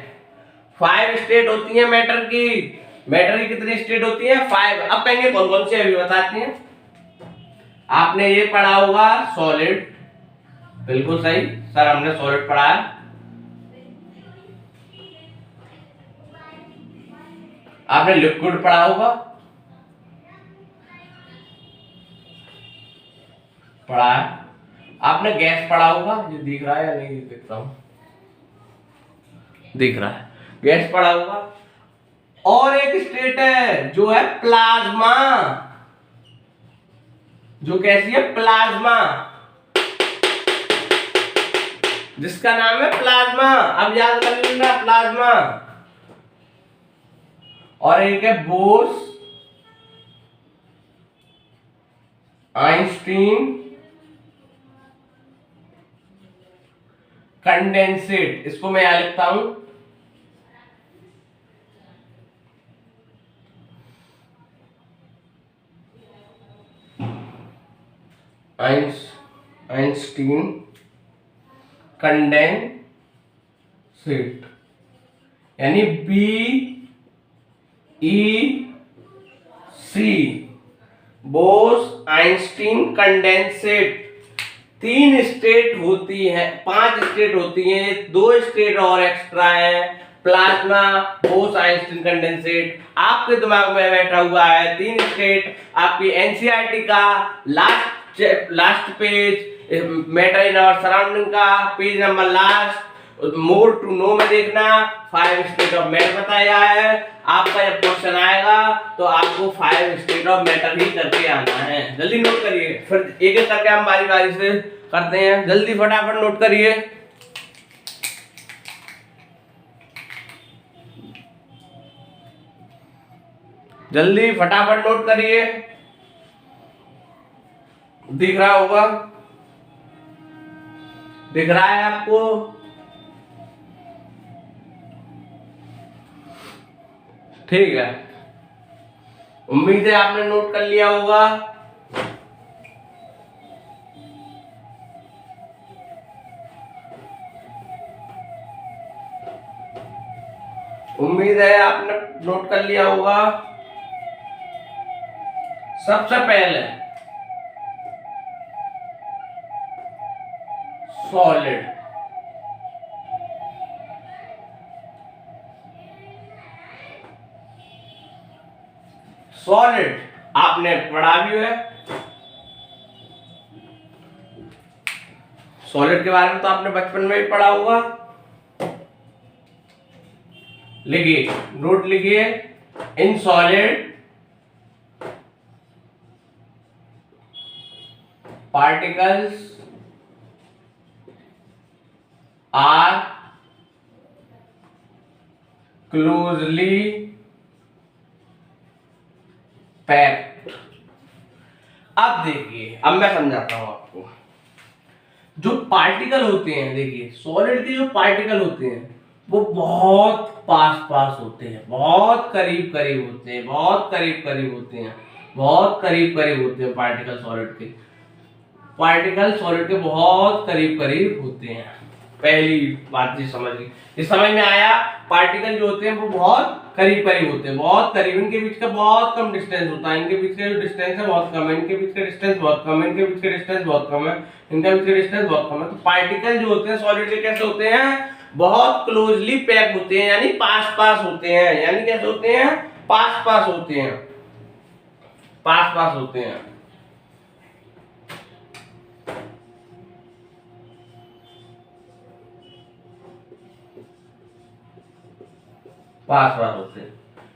5 स्टेट होती है मैटर की। मैटर की कितनी स्टेट होती है? 5। अब कहेंगे कौन कौन से, अभी बताते हैं। आपने ये पढ़ा होगा सॉलिड, बिल्कुल सही सर, हमने सॉलिड पढ़ा है। आपने लिक्विड पढ़ा होगा, पढ़ा है। आपने गैस पढ़ा होगा, ये दिख रहा है या नहीं दिख रहा हूं? दिख रहा है, गैस पढ़ा होगा। और एक स्टेट है जो है प्लाज्मा, जो कैसी है? प्लाज्मा, जिसका नाम है प्लाज्मा। अब याद कर लेना प्लाज्मा। और एक है बोस आइंस्टीन कंडेंसेट। इसको मैं यहां लिखता हूं, आइंस्टीन कंडेंसेट, यानी BEC, Bose Einstein condensate. 3 state होती है, 5 स्टेट होती हैं, 2 स्टेट और एक्स्ट्रा है, प्लाज्मा, बोस आइंस्टीन कंडेंसेट। आपके दिमाग में बैठा हुआ है 3 स्टेट। आपकी एनसीईआरटी का last page, matter in our surrounding का page number last, more to know में देखना। 5 स्टेट ऑफ मैटर बताया है। आपका जब क्वेश्चन आएगा तो आपको 5 स्टेट ऑफ मैटर ही करके आना है। जल्दी नोट करिए, फिर एक एक करके हम बारी बारी से करते हैं। जल्दी फटाफट नोट करिए। जल्दी फटाफट नोट करिए। दिख रहा होगा, दिख रहा है आपको? ठीक है, उम्मीद है आपने नोट कर लिया होगा। उम्मीद है आपने नोट कर लिया होगा। सबसे पहले सॉलिड, सॉलिड आपने पढ़ा भी है। सॉलिड के बारे में तो आपने बचपन में भी पढ़ा होगा। लिखिए, नोट लिखिए। In solid particles are closely packed। अब देखिए, अब मैं समझाता हूं आपको। जो पार्टिकल होते हैं, देखिए सॉलिड के जो पार्टिकल होते हैं वो बहुत पास पास होते हैं, बहुत करीब करीब होते हैं, बहुत करीब करीब होते हैं, बहुत करीब करीब होते हैं। पार्टिकल सॉलिड के, पार्टिकल सॉलिड के बहुत करीब करीब होते हैं। पहली बात जी समझ ली, ये समझ में आया। पार्टिकल जो होते हैं वो बहुत करीब करीब होते हैं, बहुत करीब। इनके बीच का बहुत कम डिस्टेंस होता है, इनके बीच का जो डिस्टेंस है बहुत कम है, इनके बीच का डिस्टेंस बहुत कम है, इनके बीच का डिस्टेंस बहुत कम है, इनके बीच का डिस्टेंस बहुत कम है। तो पार्टिकल जो होते हैं सॉलिड के कैसे होते हैं? बहुत क्लोजली पैक होते हैं, यानी पास पास होते हैं। यानी कैसे होते हैं? पास पास होते हैं, पास पास होते हैं। पास पास होते हैं।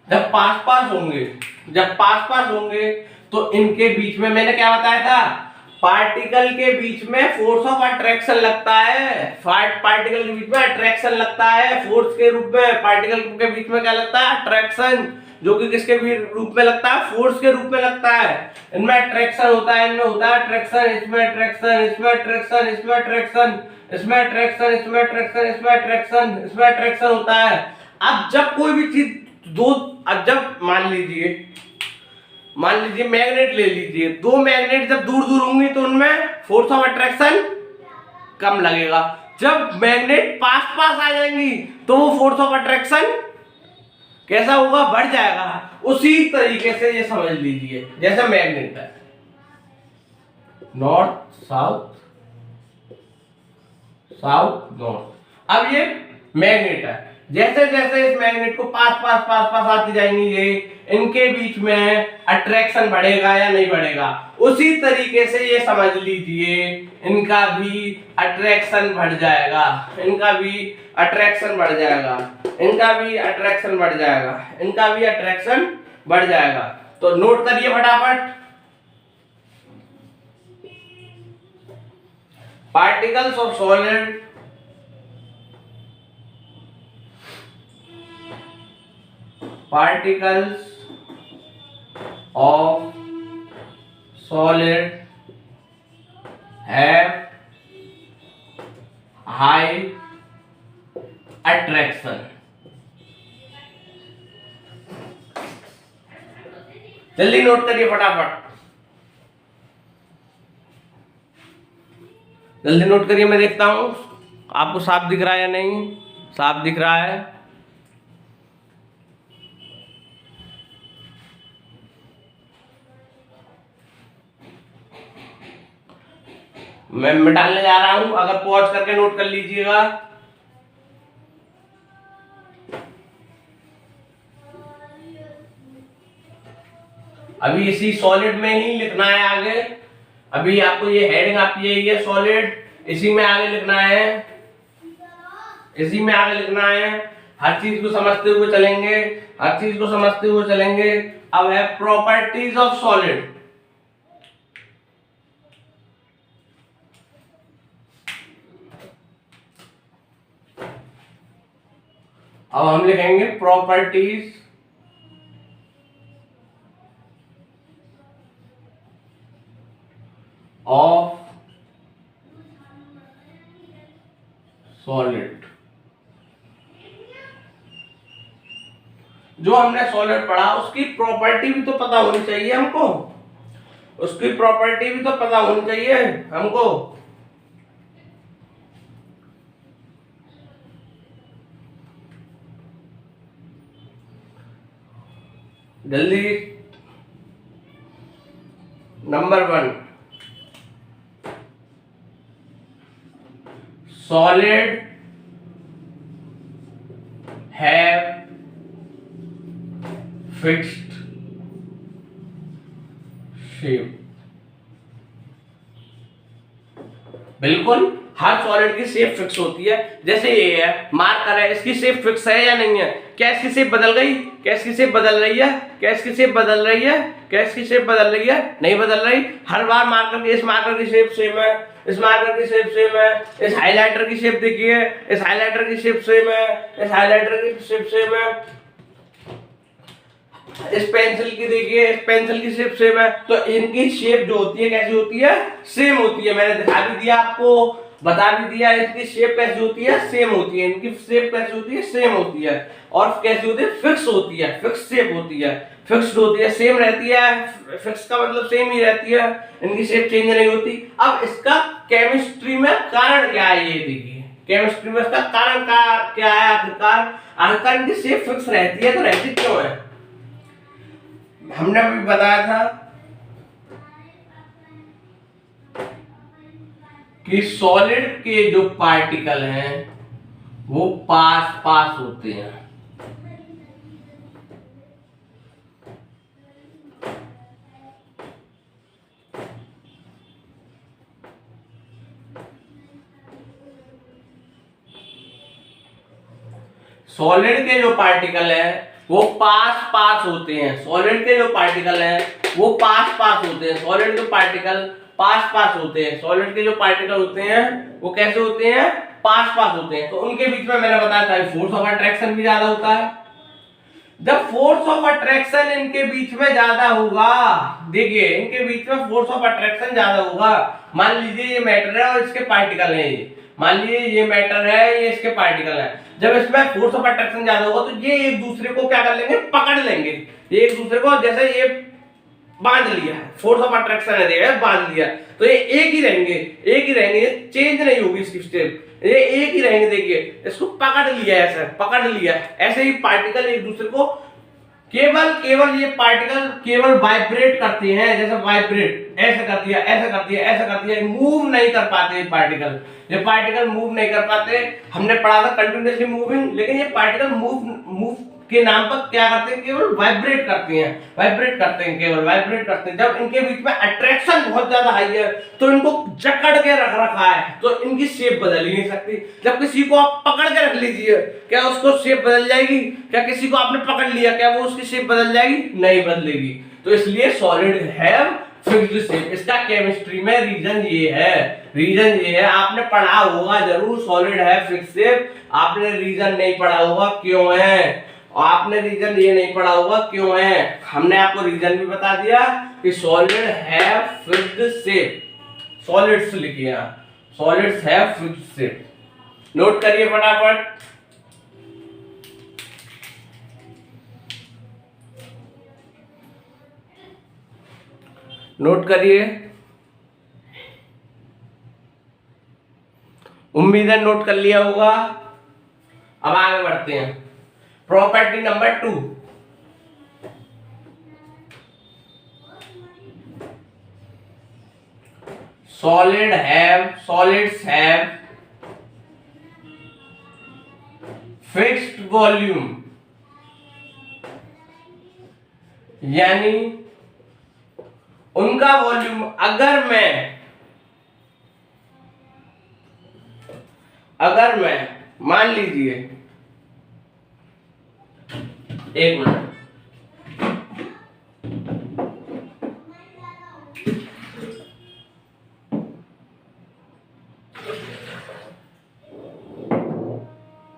जब पास पास होंगे, जब पास पास होंगे तो इनके बीच में मैंने क्या बताया था? पार्टिकल के बीच में फोर्स ऑफ अट्रैक्शन लगता है। पार्टिकल के बीच में अट्रैक्शन लगता है फोर्स के रूप में। पार्टिकल के बीच में क्या लगता है? अट्रैक्शन, जो कि किसके रूप में लगता है? फोर्स के रूप में लगता है। इनमें अट्रैक्शन होता है, इनमें होता है अट्रैक्शन, इसमें अट्रैक्शन, इसमें अट्रैक्शन, इसमें अट्रैक्शन, इसमें अट्रैक्शन, इसमें अट्रैक्शन, इसमें अट्रैक्शन, इसमें अट्रैक्शन होता है। अब जब कोई भी चीज दो, अब जब मान लीजिए मैग्नेट ले लीजिए, दो मैग्नेट जब दूर दूर होंगे तो उनमें फोर्स ऑफ अट्रैक्शन कम लगेगा। जब मैग्नेट पास पास आ जाएंगी तो वो फोर्स ऑफ अट्रैक्शन कैसा होगा, बढ़ जाएगा। उसी तरीके से ये समझ लीजिए, जैसे मैग्नेट है नॉर्थ साउथ साउथ नॉर्थ, अब ये मैग्नेट है, जैसे जैसे इस मैग्नेट को पास पास पास पास आती जाएंगी ये, इनके बीच में अट्रैक्शन बढ़ेगा या नहीं बढ़ेगा। उसी तरीके से ये समझ लीजिए इनका भी अट्रैक्शन बढ़ जाएगा, इनका भी अट्रैक्शन बढ़ जाएगा, इनका भी अट्रैक्शन बढ़ जाएगा, इनका भी अट्रैक्शन बढ़ जाएगा। तो नोट करिए फटाफट, particles of solid particles of solid have high attraction। जल्दी नोट करिए फटाफट, जल्दी नोट करिए। मैं देखता हूं आपको साफ दिख रहा है या नहीं। साफ दिख रहा है, मैं मिटाने जा रहा हूं, अगर पॉज करके नोट कर लीजिएगा। अभी इसी सॉलिड में ही लिखना है आगे। अभी आपको ये हेडिंग आपकी यही है सॉलिड, इसी में आगे लिखना है, इसी में आगे लिखना है। हर चीज को समझते हुए चलेंगे, हर चीज को समझते हुए चलेंगे। अब है प्रॉपर्टीज ऑफ सॉलिड। अब हम लिखेंगे प्रॉपर्टीज ऑफ सॉलिड। जो हमने सॉलिड पढ़ा उसकी प्रॉपर्टी भी तो पता होनी चाहिए हमको, उसकी प्रॉपर्टी भी तो पता होनी चाहिए हमको। जल्दी, number 1, solid have fixed shape. बिल्कुल, हर सॉलिड की शेप फिक्स होती है। जैसे ये है, मार्कर है, इसकी शेप फिक्स है या नहीं है? क्या इसकी शेप बदल गई? क्या इसकी शेप बदल रही है? क्या इसकी शेप बदल रही है? क्या इसकी शेप बदल रही है? नहीं बदल रही। हर बार मार्कर की, इस मार्कर की शेप सेम है, इस मार्कर की शेप सेम है, इस हाइलाइटर की शेप देखिए, इस हाइलाइटर की शेप सेम है, इस हाइलाइटर की शेप सेम है, इस पेंसिल की देखिए, इस पेंसिल की शेप सेम है। तो इनकी शेप जो होती है कैसी होती है? सेम होती है। मैंने दिखा भी दिया आपको, बता भी दिया, इसकी शेप कैसी होती है? सेम होती है। इनकी शेप कैसी होती है? सेम होती है। और कैसी होती है? फिक्स होती है, फिक्स शेप होती है, फिक्स्ड होती है, सेम रहती है। फिक्स का मतलब सेम ही रहती है, इनकी शेप चेंज नहीं होती। अब इसका केमिस्ट्री में कारण क्या है ये देखिए, केमिस्ट्री में इसका कारण क्या है? आखिरकार इनकी शेप फिक्स रहती है, तो रहती क्यों है? हमने अभी बताया था कि सॉलिड के जो पार्टिकल हैं वो पास पास होते हैं। सॉलिड के जो पार्टिकल है वो पास पास होते हैं। सॉलिड के जो पार्टिकल हैं वो पास पास होते हैं। सॉलिड के पार्टिकल पास पास होते हैं। सॉलिड के जो पार्टिकल होते हैं वो कैसे होते हैं? पास पास होते हैं। तो उनके बीच में मैंने बताया था फोर्स ऑफ अट्रैक्शन भी ज्यादा होता है। जब फोर्स ऑफ अट्रैक्शन इनके बीच में ज्यादा होगा, देखिए इनके बीच में फोर्स ऑफ अट्रैक्शन ज्यादा होगा। मान लीजिए ये मैटर है और इसके पार्टिकल है, ये मान लीजिए ये मैटर है, ये इसके पार्टिकल है। जब इसमें फोर्स ऑफ अट्रैक्शन ज्यादा होगा तो ये एक दूसरे को क्या कर लेंगे, पकड़ लेंगे। ये एक दूसरे को जैसे ये बांध लिया है, फोर्स ऑफ अट्रैक्शन है बांध लिया, तो ये एक ही रहेंगे, एक ही रहेंगे, चेंज नहीं होगी इसकी स्टेप, ये एक ही रहेंगे। देखिए इसको पकड़ लिया, ऐसे पकड़ लिया। ऐसे ही पार्टिकल एक दूसरे को केवल ये पार्टिकल केवल वाइब्रेट करते हैं, जैसे वाइब्रेट ऐसे कर दिया, ऐसे कर दिया, ऐसे कर दिया, मूव नहीं कर पाते ये पार्टिकल मूव नहीं कर पाते। हमने पढ़ा था कंटिन्यूअसली मूविंग, लेकिन ये पार्टिकल मूव के नाम पर क्या करते हैं, केवल वाइब्रेट करते हैं, केवल वाइब्रेट करते हैं। जब इनके बीच में अट्रैक्शन बहुत ज्यादा हाई है तो इनको जकड़ के रख रखा है, तो इनकी शेप बदल ही नहीं सकती। जब किसी को आप पकड़ के रख लीजिए, क्या उसको शेप बदल जाएगी? क्या किसी को आपने पकड़ लिया, क्या वो उसकी शेप बदल जाएगी? नहीं बदलेगी। तो इसलिए सॉलिड हैव फिक्स्ड शेप। इसका केमिस्ट्री में रीजन ये है, आपने पढ़ा होगा जरूर, सॉलिड है फिक्स्ड शेप। आपने रीजन नहीं पढ़ा होगा क्यों है, आपने रीजन ये नहीं पढ़ा होगा क्यों है। हमने आपको रीजन भी बता दिया कि solid have fixed shape, solids लिखिए, solids have fixed shape. Note करिए फटाफट। नोट करिए, उम्मीद है नोट कर लिया होगा। अब आगे बढ़ते हैं। Property number 2, solids have fixed volume, यानी उनका वॉल्यूम अगर मैं मान लीजिए, एक मिनट,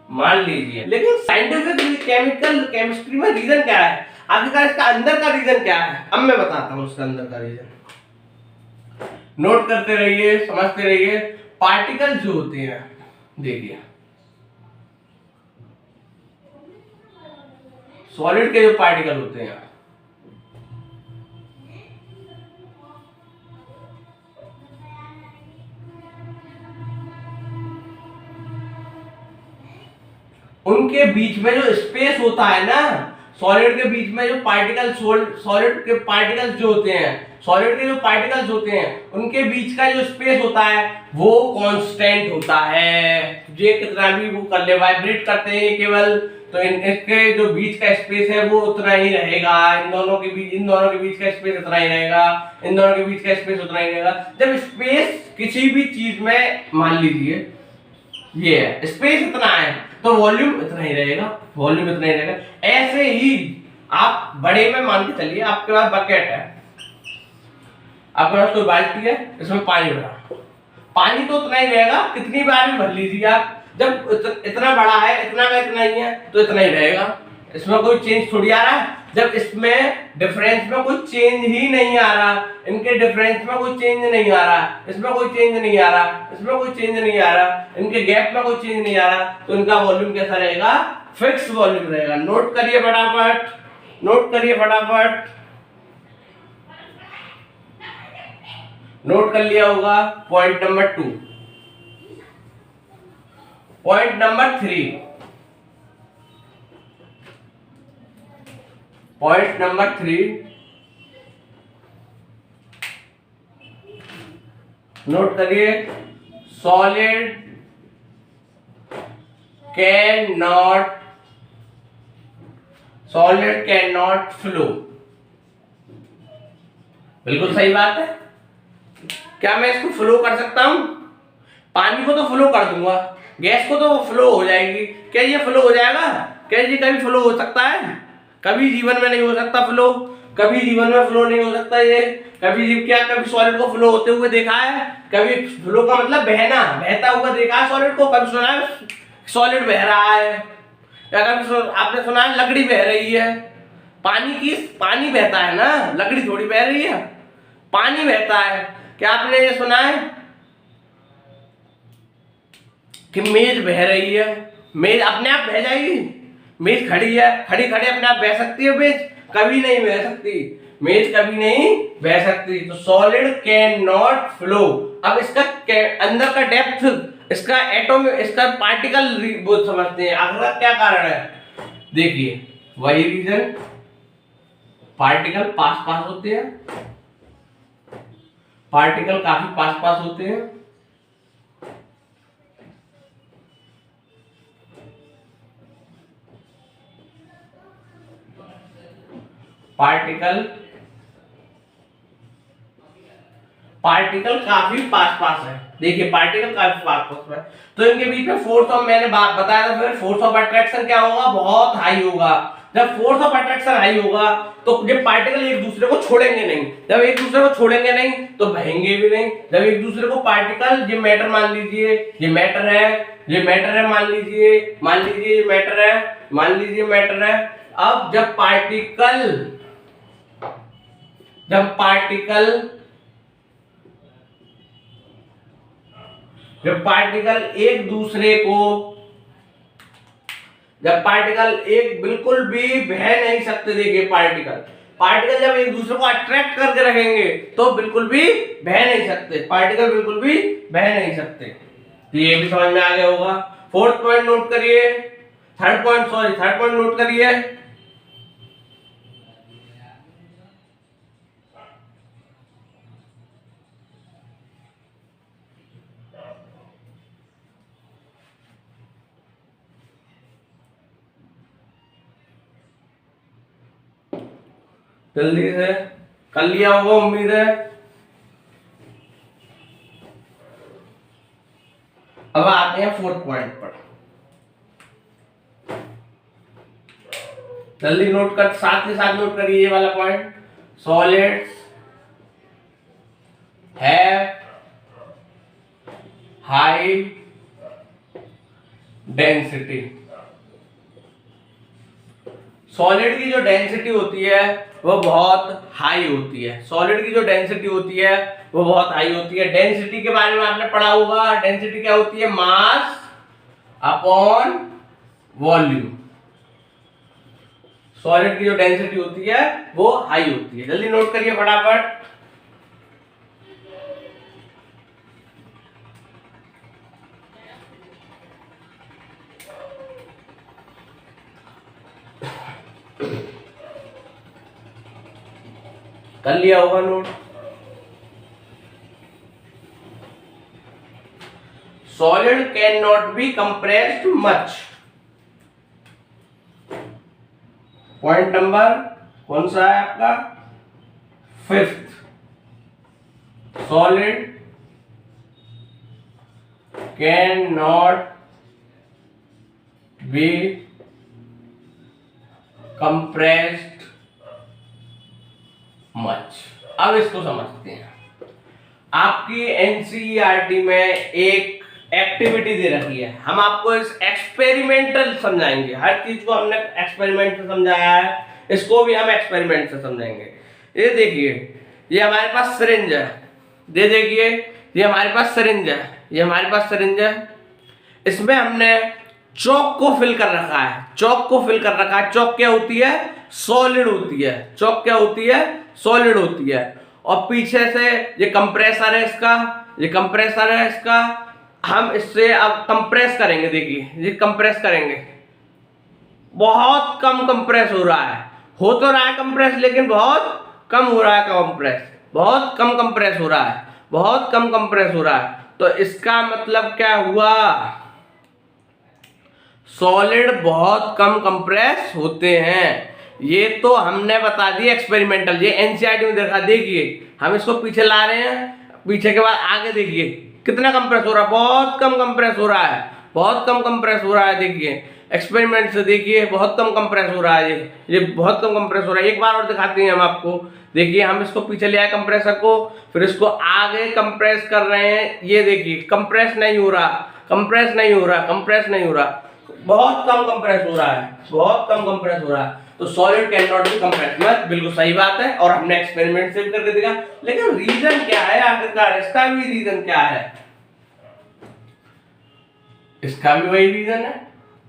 मान लीजिए, लेकिन साइंटिफिक केमिस्ट्री में रीजन क्या है, आखिरकार इसका अंदर का रीजन क्या है, अब मैं बताता हूं उसका अंदर का रीजन। नोट करते रहिए, समझते रहिए। पार्टिकल जो होते हैं, देखिए सॉलिड के जो पार्टिकल होते हैं, उनके बीच में जो स्पेस होता है ना, सॉलिड के बीच में जो पार्टिकल, सॉलिड के पार्टिकल्स जो होते हैं, सॉलिड के जो पार्टिकल्स होते हैं, उनके बीच का जो स्पेस होता है वो कांस्टेंट होता है। ये कितना भी वो कर ले, वाइब्रेट करते हैं केवल, तो इसके जो बीच का स्पेस है वो उतना ही रहेगा। इन दोनों के बीच का स्पेस उतना ही रहेगा, इन दोनों के बीच का स्पेस उतना ही रहेगा। जब स्पेस किसी भी चीज में, मान लीजिए ये है, स्पेस इतना है तो वॉल्यूम इतना ही रहेगा, ऐसे ही आप बड़े में मान के चलिए, आपके पास बकेट है, आपके पास कोई बाल्टी है, इसमें पानी भरा, पानी तो उतना ही रहेगा, कितनी बार भी भर लीजिए आप। जब इतना बड़ा है, इतना का इतना ही है, तो इतना ही रहेगा, इसमें कोई चेंज थोड़ी आ रहा है। जब इसमें डिफरेंस में कोई चेंज ही नहीं आ रहा, इनके डिफरेंस में कोई चेंज नहीं आ रहा, इसमें कोई चेंज नहीं आ रहा, इसमें कोई चेंज नहीं आ रहा, इनके गैप में कोई चेंज नहीं आ रहा, तो इनका वॉल्यूम कैसा रहेगा, फिक्स वॉल्यूम रहेगा। नोट करिए फटाफट, नोट कर लिया होगा। Point number 2। Point number 3, note करिए, सॉलिड कैन नॉट फ्लो। बिल्कुल सही बात है। क्या मैं इसको फ्लो कर सकता हूं? पानी को तो फ्लो कर दूंगा, गैस को तो वो फ्लो हो जाएगी, क्या ये फ्लो हो जाएगा? क्या ये कभी फ्लो हो सकता है? कभी जीवन में नहीं हो सकता फ्लो, कभी जीवन में फ्लो नहीं हो सकता ये। कभी सॉलिड को फ्लो होते हुए देखा है? कभी फ्लो का मतलब बहना, बहता हुआ देखा है सॉलिड को? कभी सुना है सॉलिड बह रहा है? या कभी आपने सुना है लकड़ी बह रही है? पानी बहता है ना, लकड़ी थोड़ी बह रही है, पानी बहता है। क्या आपने ये सुना है कि मेज बह रही है? मेज अपने आप बह जाएगी? मेज खड़ी है, खड़ी खड़े अपने आप बह सकती है मेज? कभी नहीं बह सकती, मेज कभी नहीं बह सकती। तो सॉलिड कैन नॉट फ्लो। अब इसका अंदर का डेप्थ, इसका एटॉम, इसका पार्टिकल वो समझते हैं। अगला क्या कारण है, देखिए वही रीजन, पार्टिकल पास पास होते हैं, पार्टिकल काफी पास पास होते हैं। पार्टिकल पार्टिकल काफी पास पास है, देखिए पार्टिकल काफी पास पास है, तो इनके बीच में फोर्स ऑफ, मैंने बात बताया था, फिर फोर्स ऑफ अट्रैक्शन क्या होगा, बहुत हाई होगा। जब फोर्स ऑफ अट्रैक्शन हाई होगा तो ये पार्टिकल एक दूसरे को छोड़ेंगे नहीं, जब एक दूसरे को छोड़ेंगे नहीं तो बहेंगे भी नहीं। जब एक दूसरे को पार्टिकल, ये मैटर मान लीजिए, ये मैटर है, ये मैटर है, मान लीजिए ये मैटर है, मान लीजिए मैटर है। अब जब पार्टिकल एक दूसरे को, जब पार्टिकल एक बिल्कुल भी बह नहीं सकते, देखिए पार्टिकल जब एक दूसरे को अट्रैक्ट करके रखेंगे तो बिल्कुल भी बह नहीं सकते, पार्टिकल बिल्कुल भी बह नहीं सकते। तो ये भी समझ में आ गया होगा। फोर्थ पॉइंट नोट करिए, थर्ड पॉइंट नोट करिए। जल्दी से कर लिया होगा उम्मीद है। अब आते हैं फोर्थ पॉइंट पर, जल्दी नोट कर, साथ के साथ नोट करिए ये वाला point. Solids have high density. Solid की जो डेंसिटी होती है वो बहुत हाई होती है, सॉलिड की जो डेंसिटी होती है वो बहुत हाई होती है। डेंसिटी के बारे में आपने पढ़ा होगा, डेंसिटी क्या होती है, मास अपॉन वॉल्यूम। सॉलिड की जो डेंसिटी होती है वो हाई होती है। जल्दी नोट करिए फटाफट। कर लिया होगा note. Solid can not be compressed much. Point number कौन सा है आपका, fifth. Solid can not be compressed much. अब इसको समझते हैं। आपकी एनसीईआरटी में एक एक्टिविटी दे रखी है, हम आपको इस एक्सपेरिमेंटल समझाएंगे। हर चीज को हमने एक्सपेरिमेंट से समझाया है, इसको भी हम एक्सपेरिमेंट से समझाएंगे। ये देखिए, ये हमारे पास सिरिंज है, ये देखिए ये हमारे पास सिरिंज है, ये हमारे पास सिरिंज है। इसमें हमने चौक को फिल कर रखा है, चौक को फिल कर रखा है। चौक क्या होती है, सॉलिड होती है। चौक क्या होती है, सॉलिड होती है। और पीछे से ये कंप्रेसर है इसका, ये कंप्रेसर है इसका। हम इससे अब कंप्रेस करेंगे, देखिए ये कंप्रेस करेंगे, बहुत कम कंप्रेस हो रहा है, हो तो रहा है कंप्रेस लेकिन बहुत कम हो रहा है कंप्रेस, बहुत कम कंप्रेस हो रहा है, बहुत कम कंप्रेस हो रहा है। तो इसका मतलब क्या हुआ, सॉलिड बहुत कम कंप्रेस होते हैं। ये तो हमने बता दिया एक्सपेरिमेंटल, ये एनसीईआरटी में देखा। देखिए हम इसको पीछे ला रहे हैं, पीछे के बाद आगे देखिए कितना कंप्रेस हो रहा है, बहुत कम कंप्रेस हो रहा है, बहुत कम कंप्रेस हो रहा है। देखिए एक्सपेरिमेंट से देखिए बहुत कम कंप्रेस हो रहा है, ये बहुत कम कंप्रेस हो रहा है। एक बार और दिखाते हैं हम आपको। देखिए हम इसको पीछे ले आए कंप्रेसर को, फिर इसको आगे कंप्रेस कर रहे हैं। ये देखिए कंप्रेस नहीं हो रहा, कंप्रेस नहीं हो रहा, कंप्रेस नहीं हो रहा, बहुत कम कंप्रेस हो रहा है, बहुत कम कंप्रेस हो रहा है। तो solid can not be compressed, बिल्कुल सही बात है, और हमने एक्सपेरिमेंट से भी करके देखा। लेकिन रीजन क्या है आखिरकार, इसका भी रीजन क्या है, इसका भी वही रीजन है।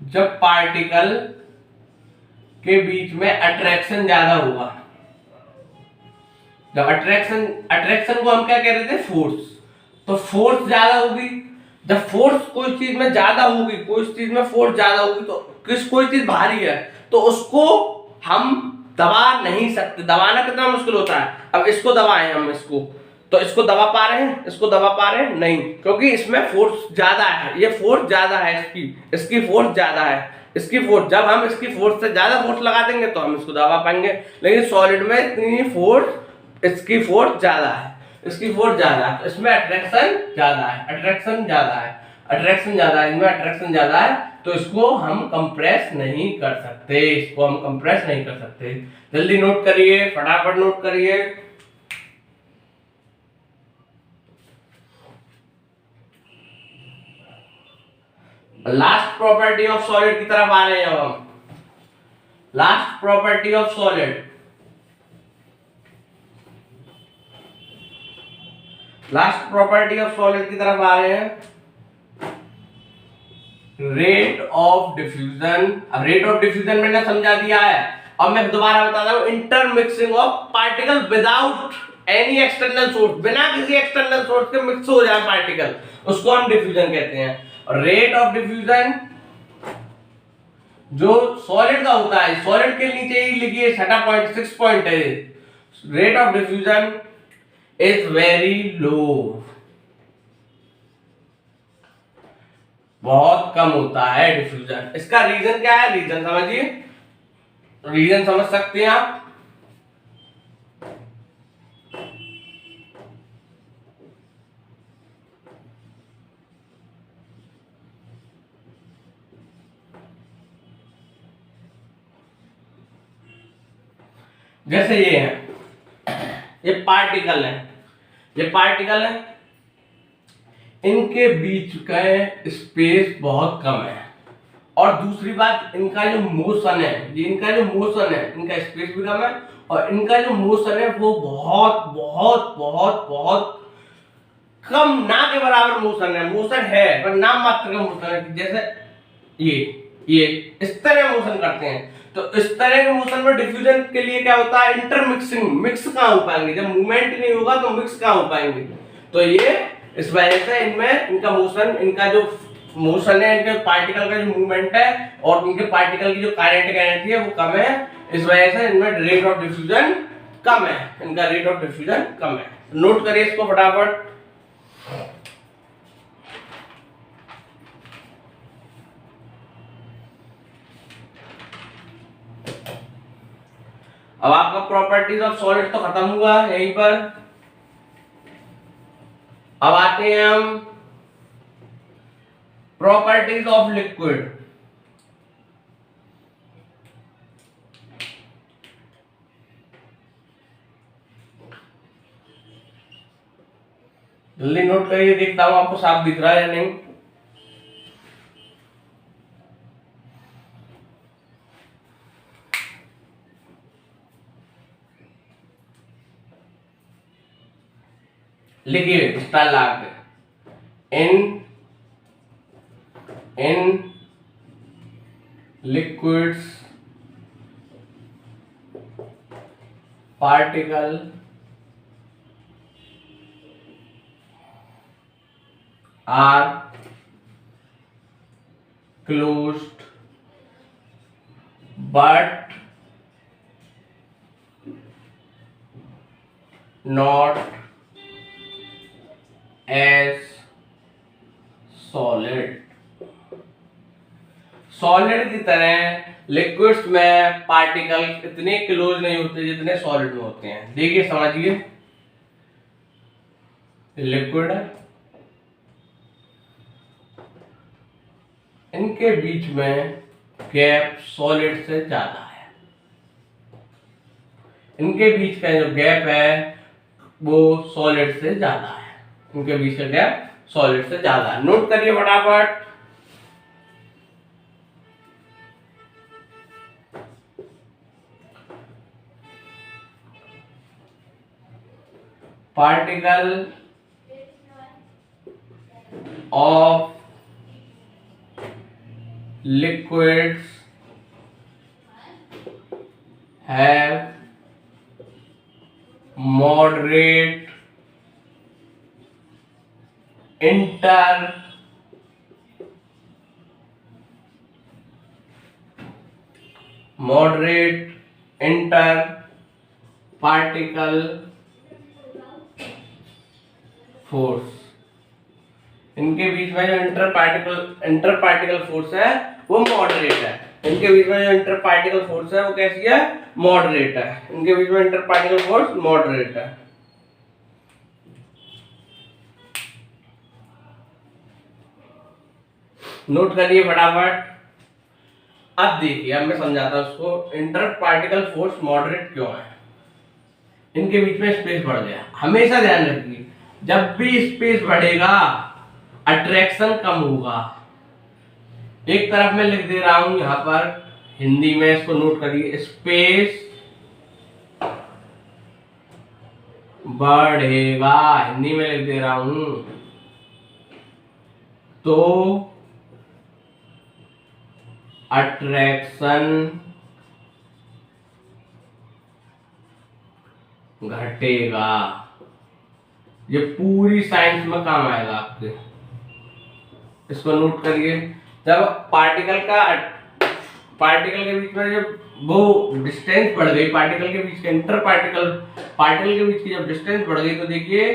जब पार्टिकल के बीच में अट्रैक्शन ज्यादा होगा। जब अट्रैक्शन को हम क्या कह रहे थे, फोर्स। तो फोर्स ज्यादा होगी। जब फोर्स कोई चीज में ज्यादा होगी, कोई चीज में फोर्स ज्यादा होगी, तो कोई चीज भारी है तो उसको हम दबा नहीं सकते। दबाना कितना मुश्किल होता है। अब इसको दबाएं हम, इसको, तो इसको दबा पा रहे हैं, इसको दबा पा रहे हैं नहीं, क्योंकि इसमें फोर्स ज्यादा है। ये फोर्स ज्यादा है, इसकी फोर्स ज्यादा है। इसकी फोर्स, जब हम इसकी फोर्स से ज्यादा फोर्स लगा देंगे तो हम इसको दबा पाएंगे। लेकिन सॉलिड में इतनी फोर्स, इसकी फोर्स ज्यादा है, इसकी फोर्स ज्यादा है, तो इसमें अट्रैक्शन ज्यादा है, अट्रैक्शन ज्यादा है, अट्रैक्शन ज्यादा है, इनमें अट्रैक्शन ज्यादा है, तो इसको हम कंप्रेस नहीं कर सकते, इसको हम कंप्रेस नहीं कर सकते। जल्दी नोट करिए, फटाफट नोट करिए। लास्ट प्रॉपर्टी ऑफ सॉलिड की तरफ आ रहे हैं अब हम। Last property of solid, last property of solid की तरफ आ रहे हैं। Rate of diffusion. अब रेट ऑफ डिफ्यूजन मैंने समझा दिया है। अब मैं दोबारा बता रहा हूं, intermixing of particle without any external source, बिना किसी एक्सटर्नल सोर्स के मिक्स हो जाए पार्टिकल, उसको हम डिफ्यूजन कहते हैं। और रेट ऑफ डिफ्यूजन जो सॉलिड का होता है, सॉलिड के नीचे ही लिखिए, 6 पॉइंट है। Rate of diffusion is very low, बहुत कम होता है डिफ्यूजन। इसका रीजन क्या है, रीजन समझिए, रीजन समझ सकते हैं आप। जैसे ये है, ये पार्टिकल है, ये पार्टिकल है, इनके बीच का स्पेस बहुत कम है। और दूसरी बात, इनका जो मोशन है, ये इनका जो मोशन है, इनका स्पेस भी कम है, और इनका जो मोशन है वो बहुत बहुत बहुत बहुत कम, ना के बराबर मोशन है। मोशन है पर नाम मात्र का मोशन है। जैसे ये इस तरह मोशन करते हैं, तो इस तरह के मोशन में डिफ्यूजन के लिए क्या होता है, इंटरमिक्सिंग, मिक्स कहाँ हो पाएंगे, जब मूवमेंट नहीं होगा तो मिक्स कहाँ हो पाएंगे। तो ये इस वजह से इनमें इनका मोशन, इनका जो मोशन है, इनके पार्टिकल का जो मूवमेंट है और उनके पार्टिकल की जो काइनेटिक एनर्जी है वो कम है। इस वजह से इनमें रेट ऑफ डिफ्यूजन कम है, इनका रेट ऑफ डिफ्यूजन कम है। नोट करिए इसको फटाफट। अब आपका प्रॉपर्टीज ऑफ सॉलिड तो खत्म हुआ यहीं पर। अब आते हैं हम प्रॉपर्टीज ऑफ लिक्विड। जल्दी नोट करिए, देखता हूं आपको साफ दिख रहा है या नहीं। लिखिए स्टार लगा के, in liquids particle are closed but not as solid। Solid की तरह लिक्विड्स में पार्टिकल इतने क्लोज नहीं होते जितने सॉलिड में होते हैं। देखिए समझिए, लिक्विड है, इनके बीच में गैप सॉलिड से ज्यादा है, इनके बीच का जो गैप है वो सॉलिड से ज्यादा है, इनके बीच का गैप सॉलिड से ज्यादा है। नोट करिए फटाफट। Particle of liquids have moderate inter particle force. इनके बीच में जो इंटर पार्टिकल फोर्स है वो मॉडरेट है। इनके बीच में जो इंटर पार्टिकल फोर्स है वो कैसी है? मॉडरेट है। इनके बीच में इंटर पार्टिकल फोर्स मॉडरेट है। नोट करिए फटाफट। अब देखिए, अब मैं समझाता हूं उसको। इंटर पार्टिकल फोर्स मॉडरेट क्यों है? इनके बीच में स्पेस बढ़ गया। हमेशा ध्यान रखिए, जब भी स्पेस बढ़ेगा अट्रैक्शन कम होगा। एक तरफ मैं लिख दे रहा हूं यहां पर हिंदी में, इसको नोट करिए। स्पेस बढ़ेगा, हिंदी में लिख दे रहा हूं, तो अट्रैक्शन घटेगा। ये पूरी साइंस में काम आएगा आपके, इसको नोट करिए। जब पार्टिकल के बीच में जब वो डिस्टेंस बढ़ गई, पार्टिकल के बीच के इंटर पार्टिकल के बीच की जब डिस्टेंस बढ़ गई, तो देखिए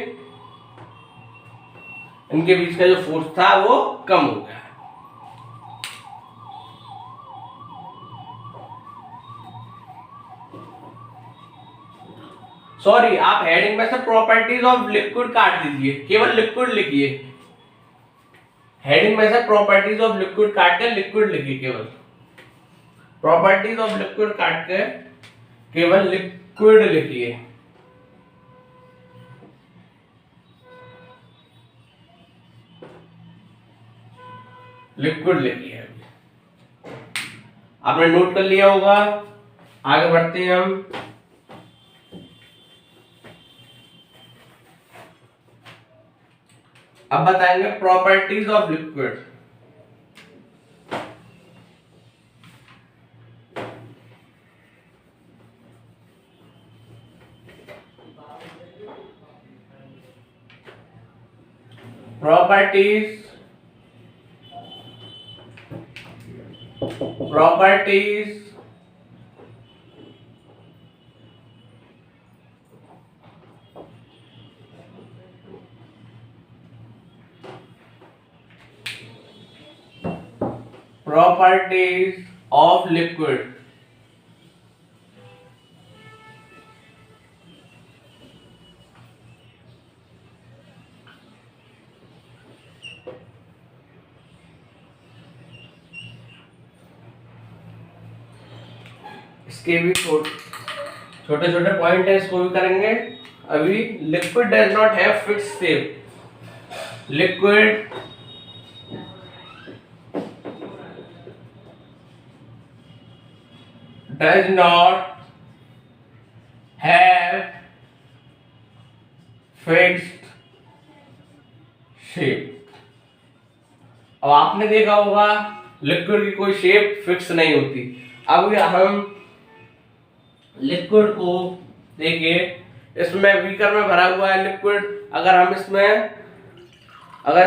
इनके बीच का जो फोर्स था वो कम हो गया। सॉरी, आप हेडिंग में से प्रॉपर्टीज ऑफ लिक्विड काट दीजिए, केवल लिक्विड लिखिए। हेडिंग में से प्रॉपर्टीज ऑफ लिक्विड काट के लिक्विड लिखिए, केवल प्रॉपर्टीज ऑफ लिक्विड काट के केवल लिक्विड लिखिए। लिक्विड लिखिए। आपने नोट कर लिया होगा। आगे बढ़ते हैं हम। अब बताएंगे properties of liquid. Properties properties of liquid। इसके भी छोटे छोटे पॉइंट है, इसको भी करेंगे अभी। Liquid does not have fixed shape. Liquid does not have fixed shape। अब आपने देखा होगा लिक्विड की कोई शेप फिक्स नहीं होती। अब हम लिक्विड को देखिए, इसमें बीकर में भरा हुआ है लिक्विड। अगर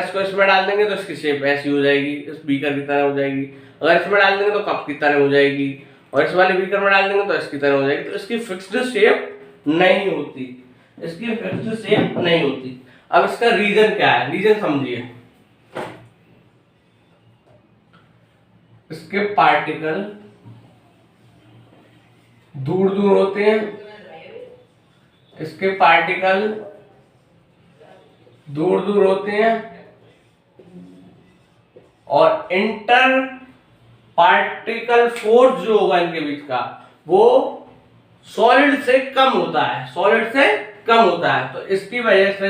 इसको इसमें डाल देंगे तो इसकी शेप ऐसी हो जाएगी, इस बीकर की तरह हो जाएगी। अगर इसमें डाल देंगे तो कप की तरह हो जाएगी, और इस वाले बीकर में डाल देंगे तो इसकी तरह हो जाएगी। तो इसकी फिक्स्ड शेप नहीं होती, इसकी फिक्स्ड शेप नहीं होती। अब इसका रीजन क्या है? रीजन समझिए। इसके पार्टिकल दूर दूर होते हैं, इसके पार्टिकल दूर दूर होते हैं, और इंटर पार्टिकल फोर्स जो होगा इनके बीच का वो सॉलिड से कम होता है, तो इसकी वजह से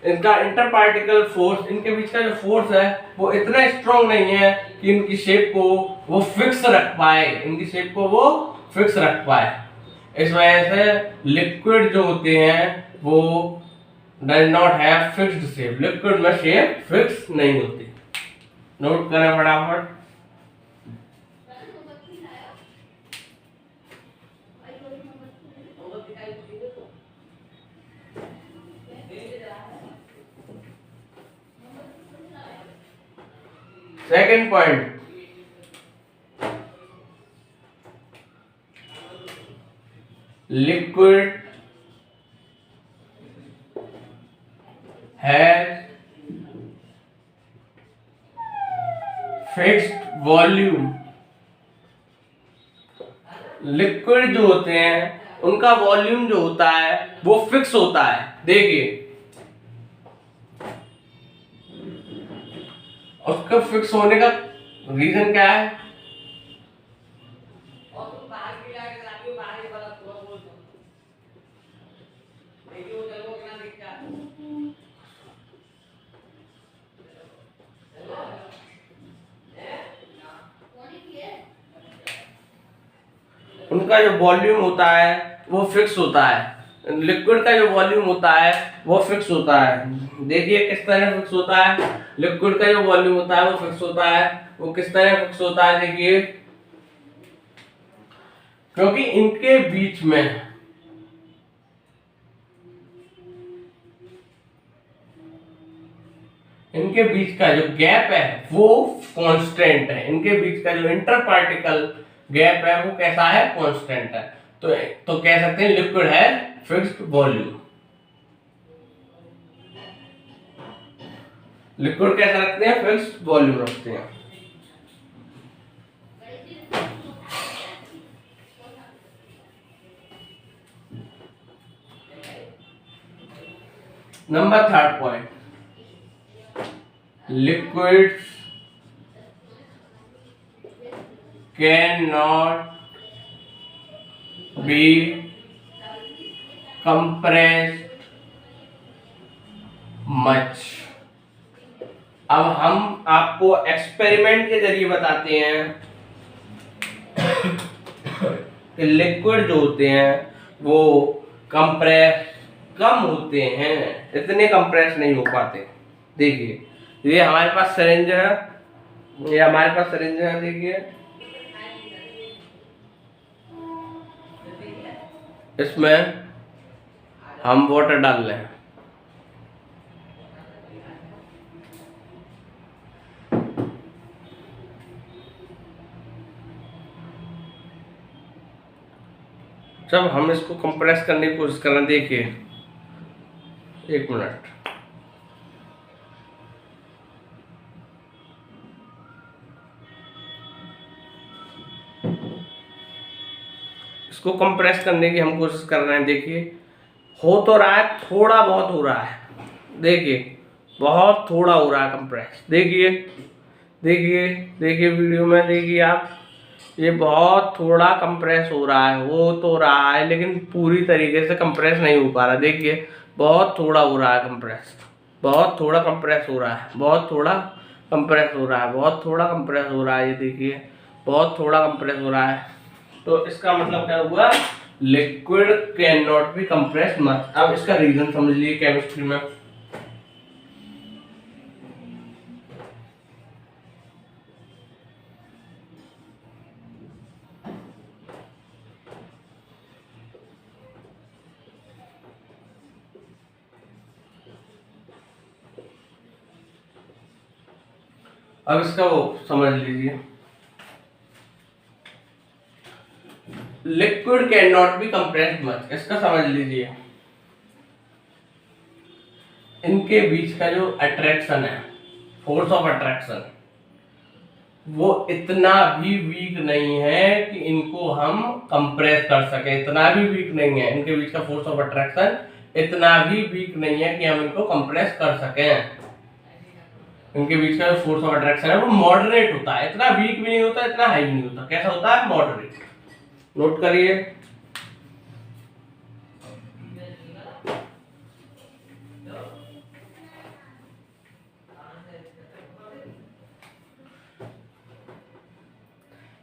इनका इंटर पार्टिकल फोर्स, इनके बीच का जो फोर्स है वो इतना स्ट्रॉन्ग नहीं है कि इनकी शेप को वो फिक्स रख पाए। इस वजह से लिक्विड जो होते हैं वो does not have fixed shape. Liquid में शेप फिक्स नहीं होती। नोट करें फटाफट। Second point, liquid has fixed volume. Liquid जो होते हैं उनका वॉल्यूम जो होता है वो फिक्स होता है। देखिए उसका फिक्स होने का रीजन क्या है? उनका जो वॉल्यूम होता है वो फिक्स होता है। लिक्विड का जो वॉल्यूम होता है वो फिक्स होता है। देखिए किस तरह फिक्स होता है। लिक्विड का जो वॉल्यूम होता है वो फिक्स होता है। वो किस तरह फिक्स होता है? देखिए क्योंकि इनके बीच में का जो गैप है वो कांस्टेंट है। इनके बीच का जो इंटर पार्टिकल गैप है वो कैसा है? कांस्टेंट है। तो कह सकते हैं लिक्विड है फिक्स्ड वॉल्यूम। लिक्विड कैसा रखते हैं? फिक्स्ड वॉल्यूम रखते हैं। Number third point, liquids cannot be compressed much। अब हम आपको एक्सपेरिमेंट के जरिए बताते हैं कि लिक्विड जो होते हैं वो कंप्रेस कम होते हैं, इतने कंप्रेस नहीं हो पाते। देखिए ये हमारे पास सिरिंज है, ये हमारे पास सिरिंज है। देखिए इसमें हम वाटर डाल रहे हैं। जब हम इसको कंप्रेस करने की कोशिश कर रहे हैं, देखिए एक मिनट, इसको कंप्रेस करने की हम कोशिश कर रहे हैं। देखिए हो तो रहा है, थोड़ा बहुत हो रहा है। देखिए बहुत थोड़ा हो रहा है कंप्रेस। देखिए देखिए देखिए वीडियो में देखिए आप, ये बहुत थोड़ा कंप्रेस हो रहा है। हो तो रहा है लेकिन पूरी तरीके से कंप्रेस नहीं हो पा रहा। देखिए बहुत थोड़ा हो रहा है कंप्रेस, बहुत थोड़ा कंप्रेस हो रहा है, बहुत थोड़ा कंप्रेस हो रहा है, बहुत थोड़ा कंप्रेस हो रहा है। ये देखिए बहुत थोड़ा कंप्रेस हो रहा है। तो इसका मतलब क्या हुआ? Liquid can not be compress much. अब इसका रीजन समझ लीजिए केमिस्ट्री में। अब इसका वो समझ लीजिए, liquid can not be compressed much. इसका समझ लीजिए इनके बीच का जो अट्रैक्शन है, फोर्स ऑफ अट्रैक्शन, वो इतना भी वीक नहीं है कि इनको हम कंप्रेस कर सके। इतना भी वीक नहीं है, इनके बीच का फोर्स ऑफ अट्रैक्शन इतना भी वीक नहीं है कि हम इनको कंप्रेस कर सकें। इनके बीच का जो फोर्स ऑफ अट्रैक्शन है वो मॉडरेट होता है। इतना वीक भी नहीं होता, इतना हाई भी नहीं होता। कैसा होता है? मॉडरेट। नोट करिए।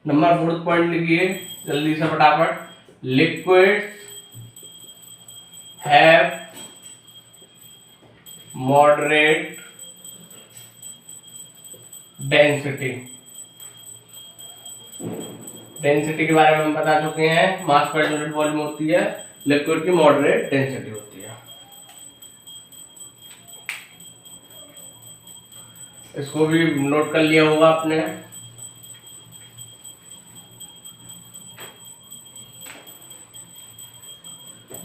नंबर फोर्थ पॉइंट लिखिए जल्दी से फटाफट। Liquid have moderate density. Density के बारे में हम बता चुके हैं, मास पर यूनिट वॉल्यूम होती है। लिक्विड की मॉडरेट डेंसिटी होती है। इसको भी नोट कर लिया होगा आपने।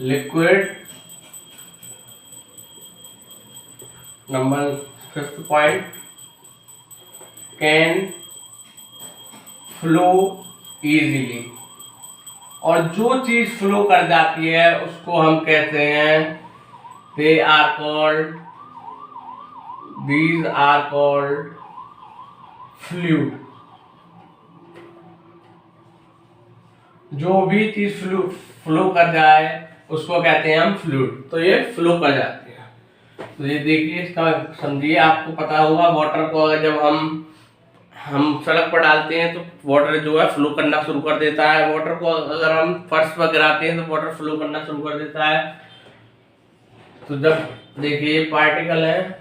Liquid number 5th point, can flow easily. और जो चीज फ्लो कर जाती है उसको हम कहते हैं, they are called, these are called fluid। जो भी चीज फ्लो कर जाए उसको कहते हैं हम फ्लूइड। तो ये फ्लो कर जाती है। तो ये देखिए, इसका समझिए, आपको पता होगा वाटर को अगर जब हम सड़क पर डालते हैं तो वाटर जो है फ्लो करना शुरू कर देता है। वाटर को अगर हम फर्श पर गिराते हैं तो वाटर फ्लो करना शुरू कर देता है। तो जब देखिए ये पार्टिकल है,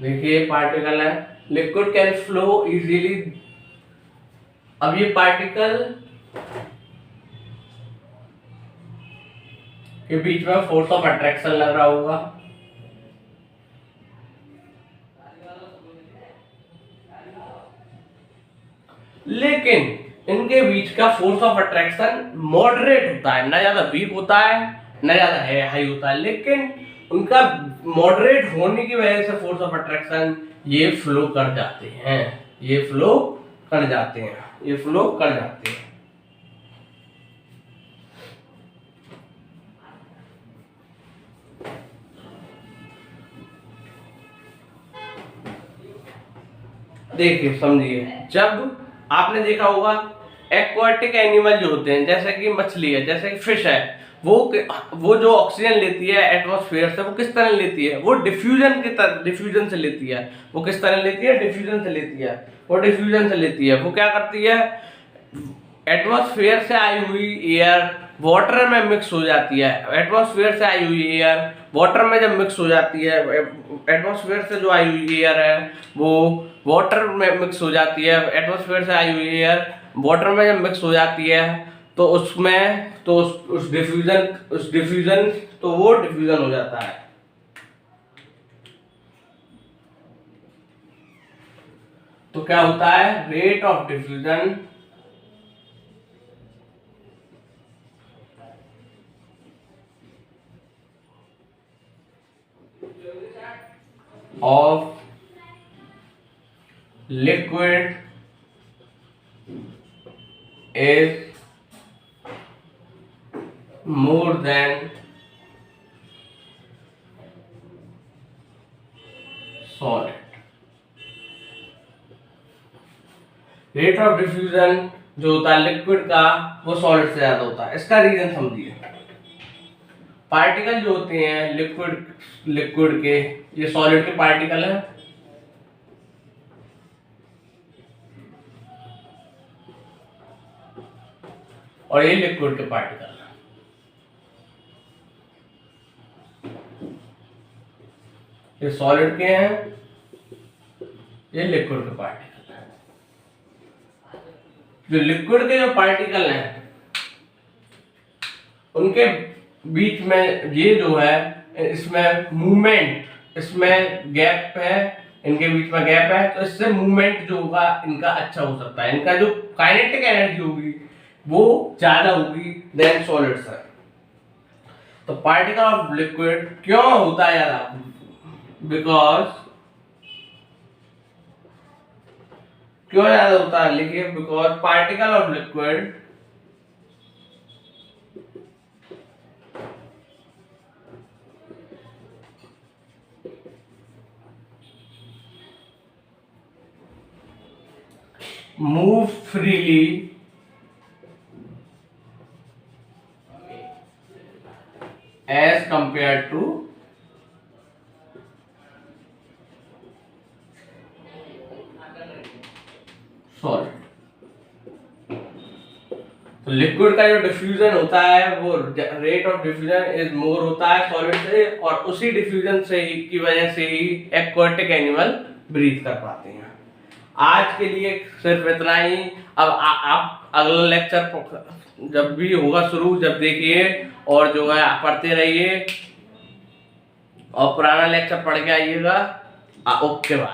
देखिए पार्टिकल है, लिक्विड कैन फ्लो इजीली। अब ये पार्टिकल के बीच में फोर्स ऑफ अट्रैक्शन लग रहा होगा। लेकिन इनके बीच का फोर्स ऑफ अट्रैक्शन मॉडरेट होता है, ना ज्यादा वीक होता है ना ज्यादा हाई होता है। लेकिन उनका मॉडरेट होने की वजह से फोर्स ऑफ अट्रैक्शन ये फ्लो कर जाते हैं, ये फ्लो कर जाते हैं, ये फ्लो कर जाते हैं। देखिए समझिए, जब आपने देखा होगा एक्वाटिक एनिमल जो होते हैं, जैसे कि मछली है, जैसे कि फिश है, वो जो ऑक्सीजन लेती है एटमॉस्फेयर से, वो किस तरह लेती है? वो डिफ्यूजन से लेती है। वो किस तरह लेती है? डिफ्यूजन से लेती है। वो डिफ्यूजन से लेती है। वो क्या करती है? एटमॉस्फेयर से आई हुई एयर वाटर में मिक्स हो जाती है। एटमॉस्फेयर से आई हुई एयर वाटर में जब मिक्स हो जाती है, एटमॉस्फेयर से जो आई हुई एयर है वो वाटर में मिक्स हो जाती है। एटमॉस्फेयर से आई हुई एयर वाटर में जब मिक्स हो जाती है तो उसमें तो उस डिफ्यूजन तो वो डिफ्यूजन हो जाता है। तो क्या होता है? Rate of diffusion of liquid is more than solid। Rate of diffusion जो होता है लिक्विड का वो सॉलिड से ज्यादा होता है। इसका रीजन समझिए। पार्टिकल जो होते हैं लिक्विड के, ये सॉलिड के पार्टिकल हैं, और ये लिक्विड के पार्टिकल हैं। ये सॉलिड के हैं, ये लिक्विड के पार्टिकल हैं। जो लिक्विड के जो पार्टिकल हैं उनके बीच में ये जो है, इसमें मूवमेंट, इसमें गैप है, इनके बीच में गैप है, तो इससे मूवमेंट जो होगा इनका अच्छा हो सकता है। इनका जो काइनेटिक एनर्जी होगी वो ज्यादा होगी देन सॉलिड से। तो पार्टिकल ऑफ लिक्विड क्यों होता है ज्यादा? बिकॉज क्यों ज्यादा होता है? लिखिए, because particle of liquid move freely as compared to solid। तो लिक्विड का जो डिफ्यूजन होता है वो rate of diffusion is more होता है सॉलिड से, और उसी डिफ्यूजन से ही की वजह से ही एक्वाटिक एनिमल ब्रीथ कर पाते हैं। आज के लिए सिर्फ इतना ही। अब आप अगला लेक्चर जब भी होगा शुरू, जब देखिए और जो है पढ़ते रहिए और पुराना लेक्चर पढ़ के आइएगा। Okay bye.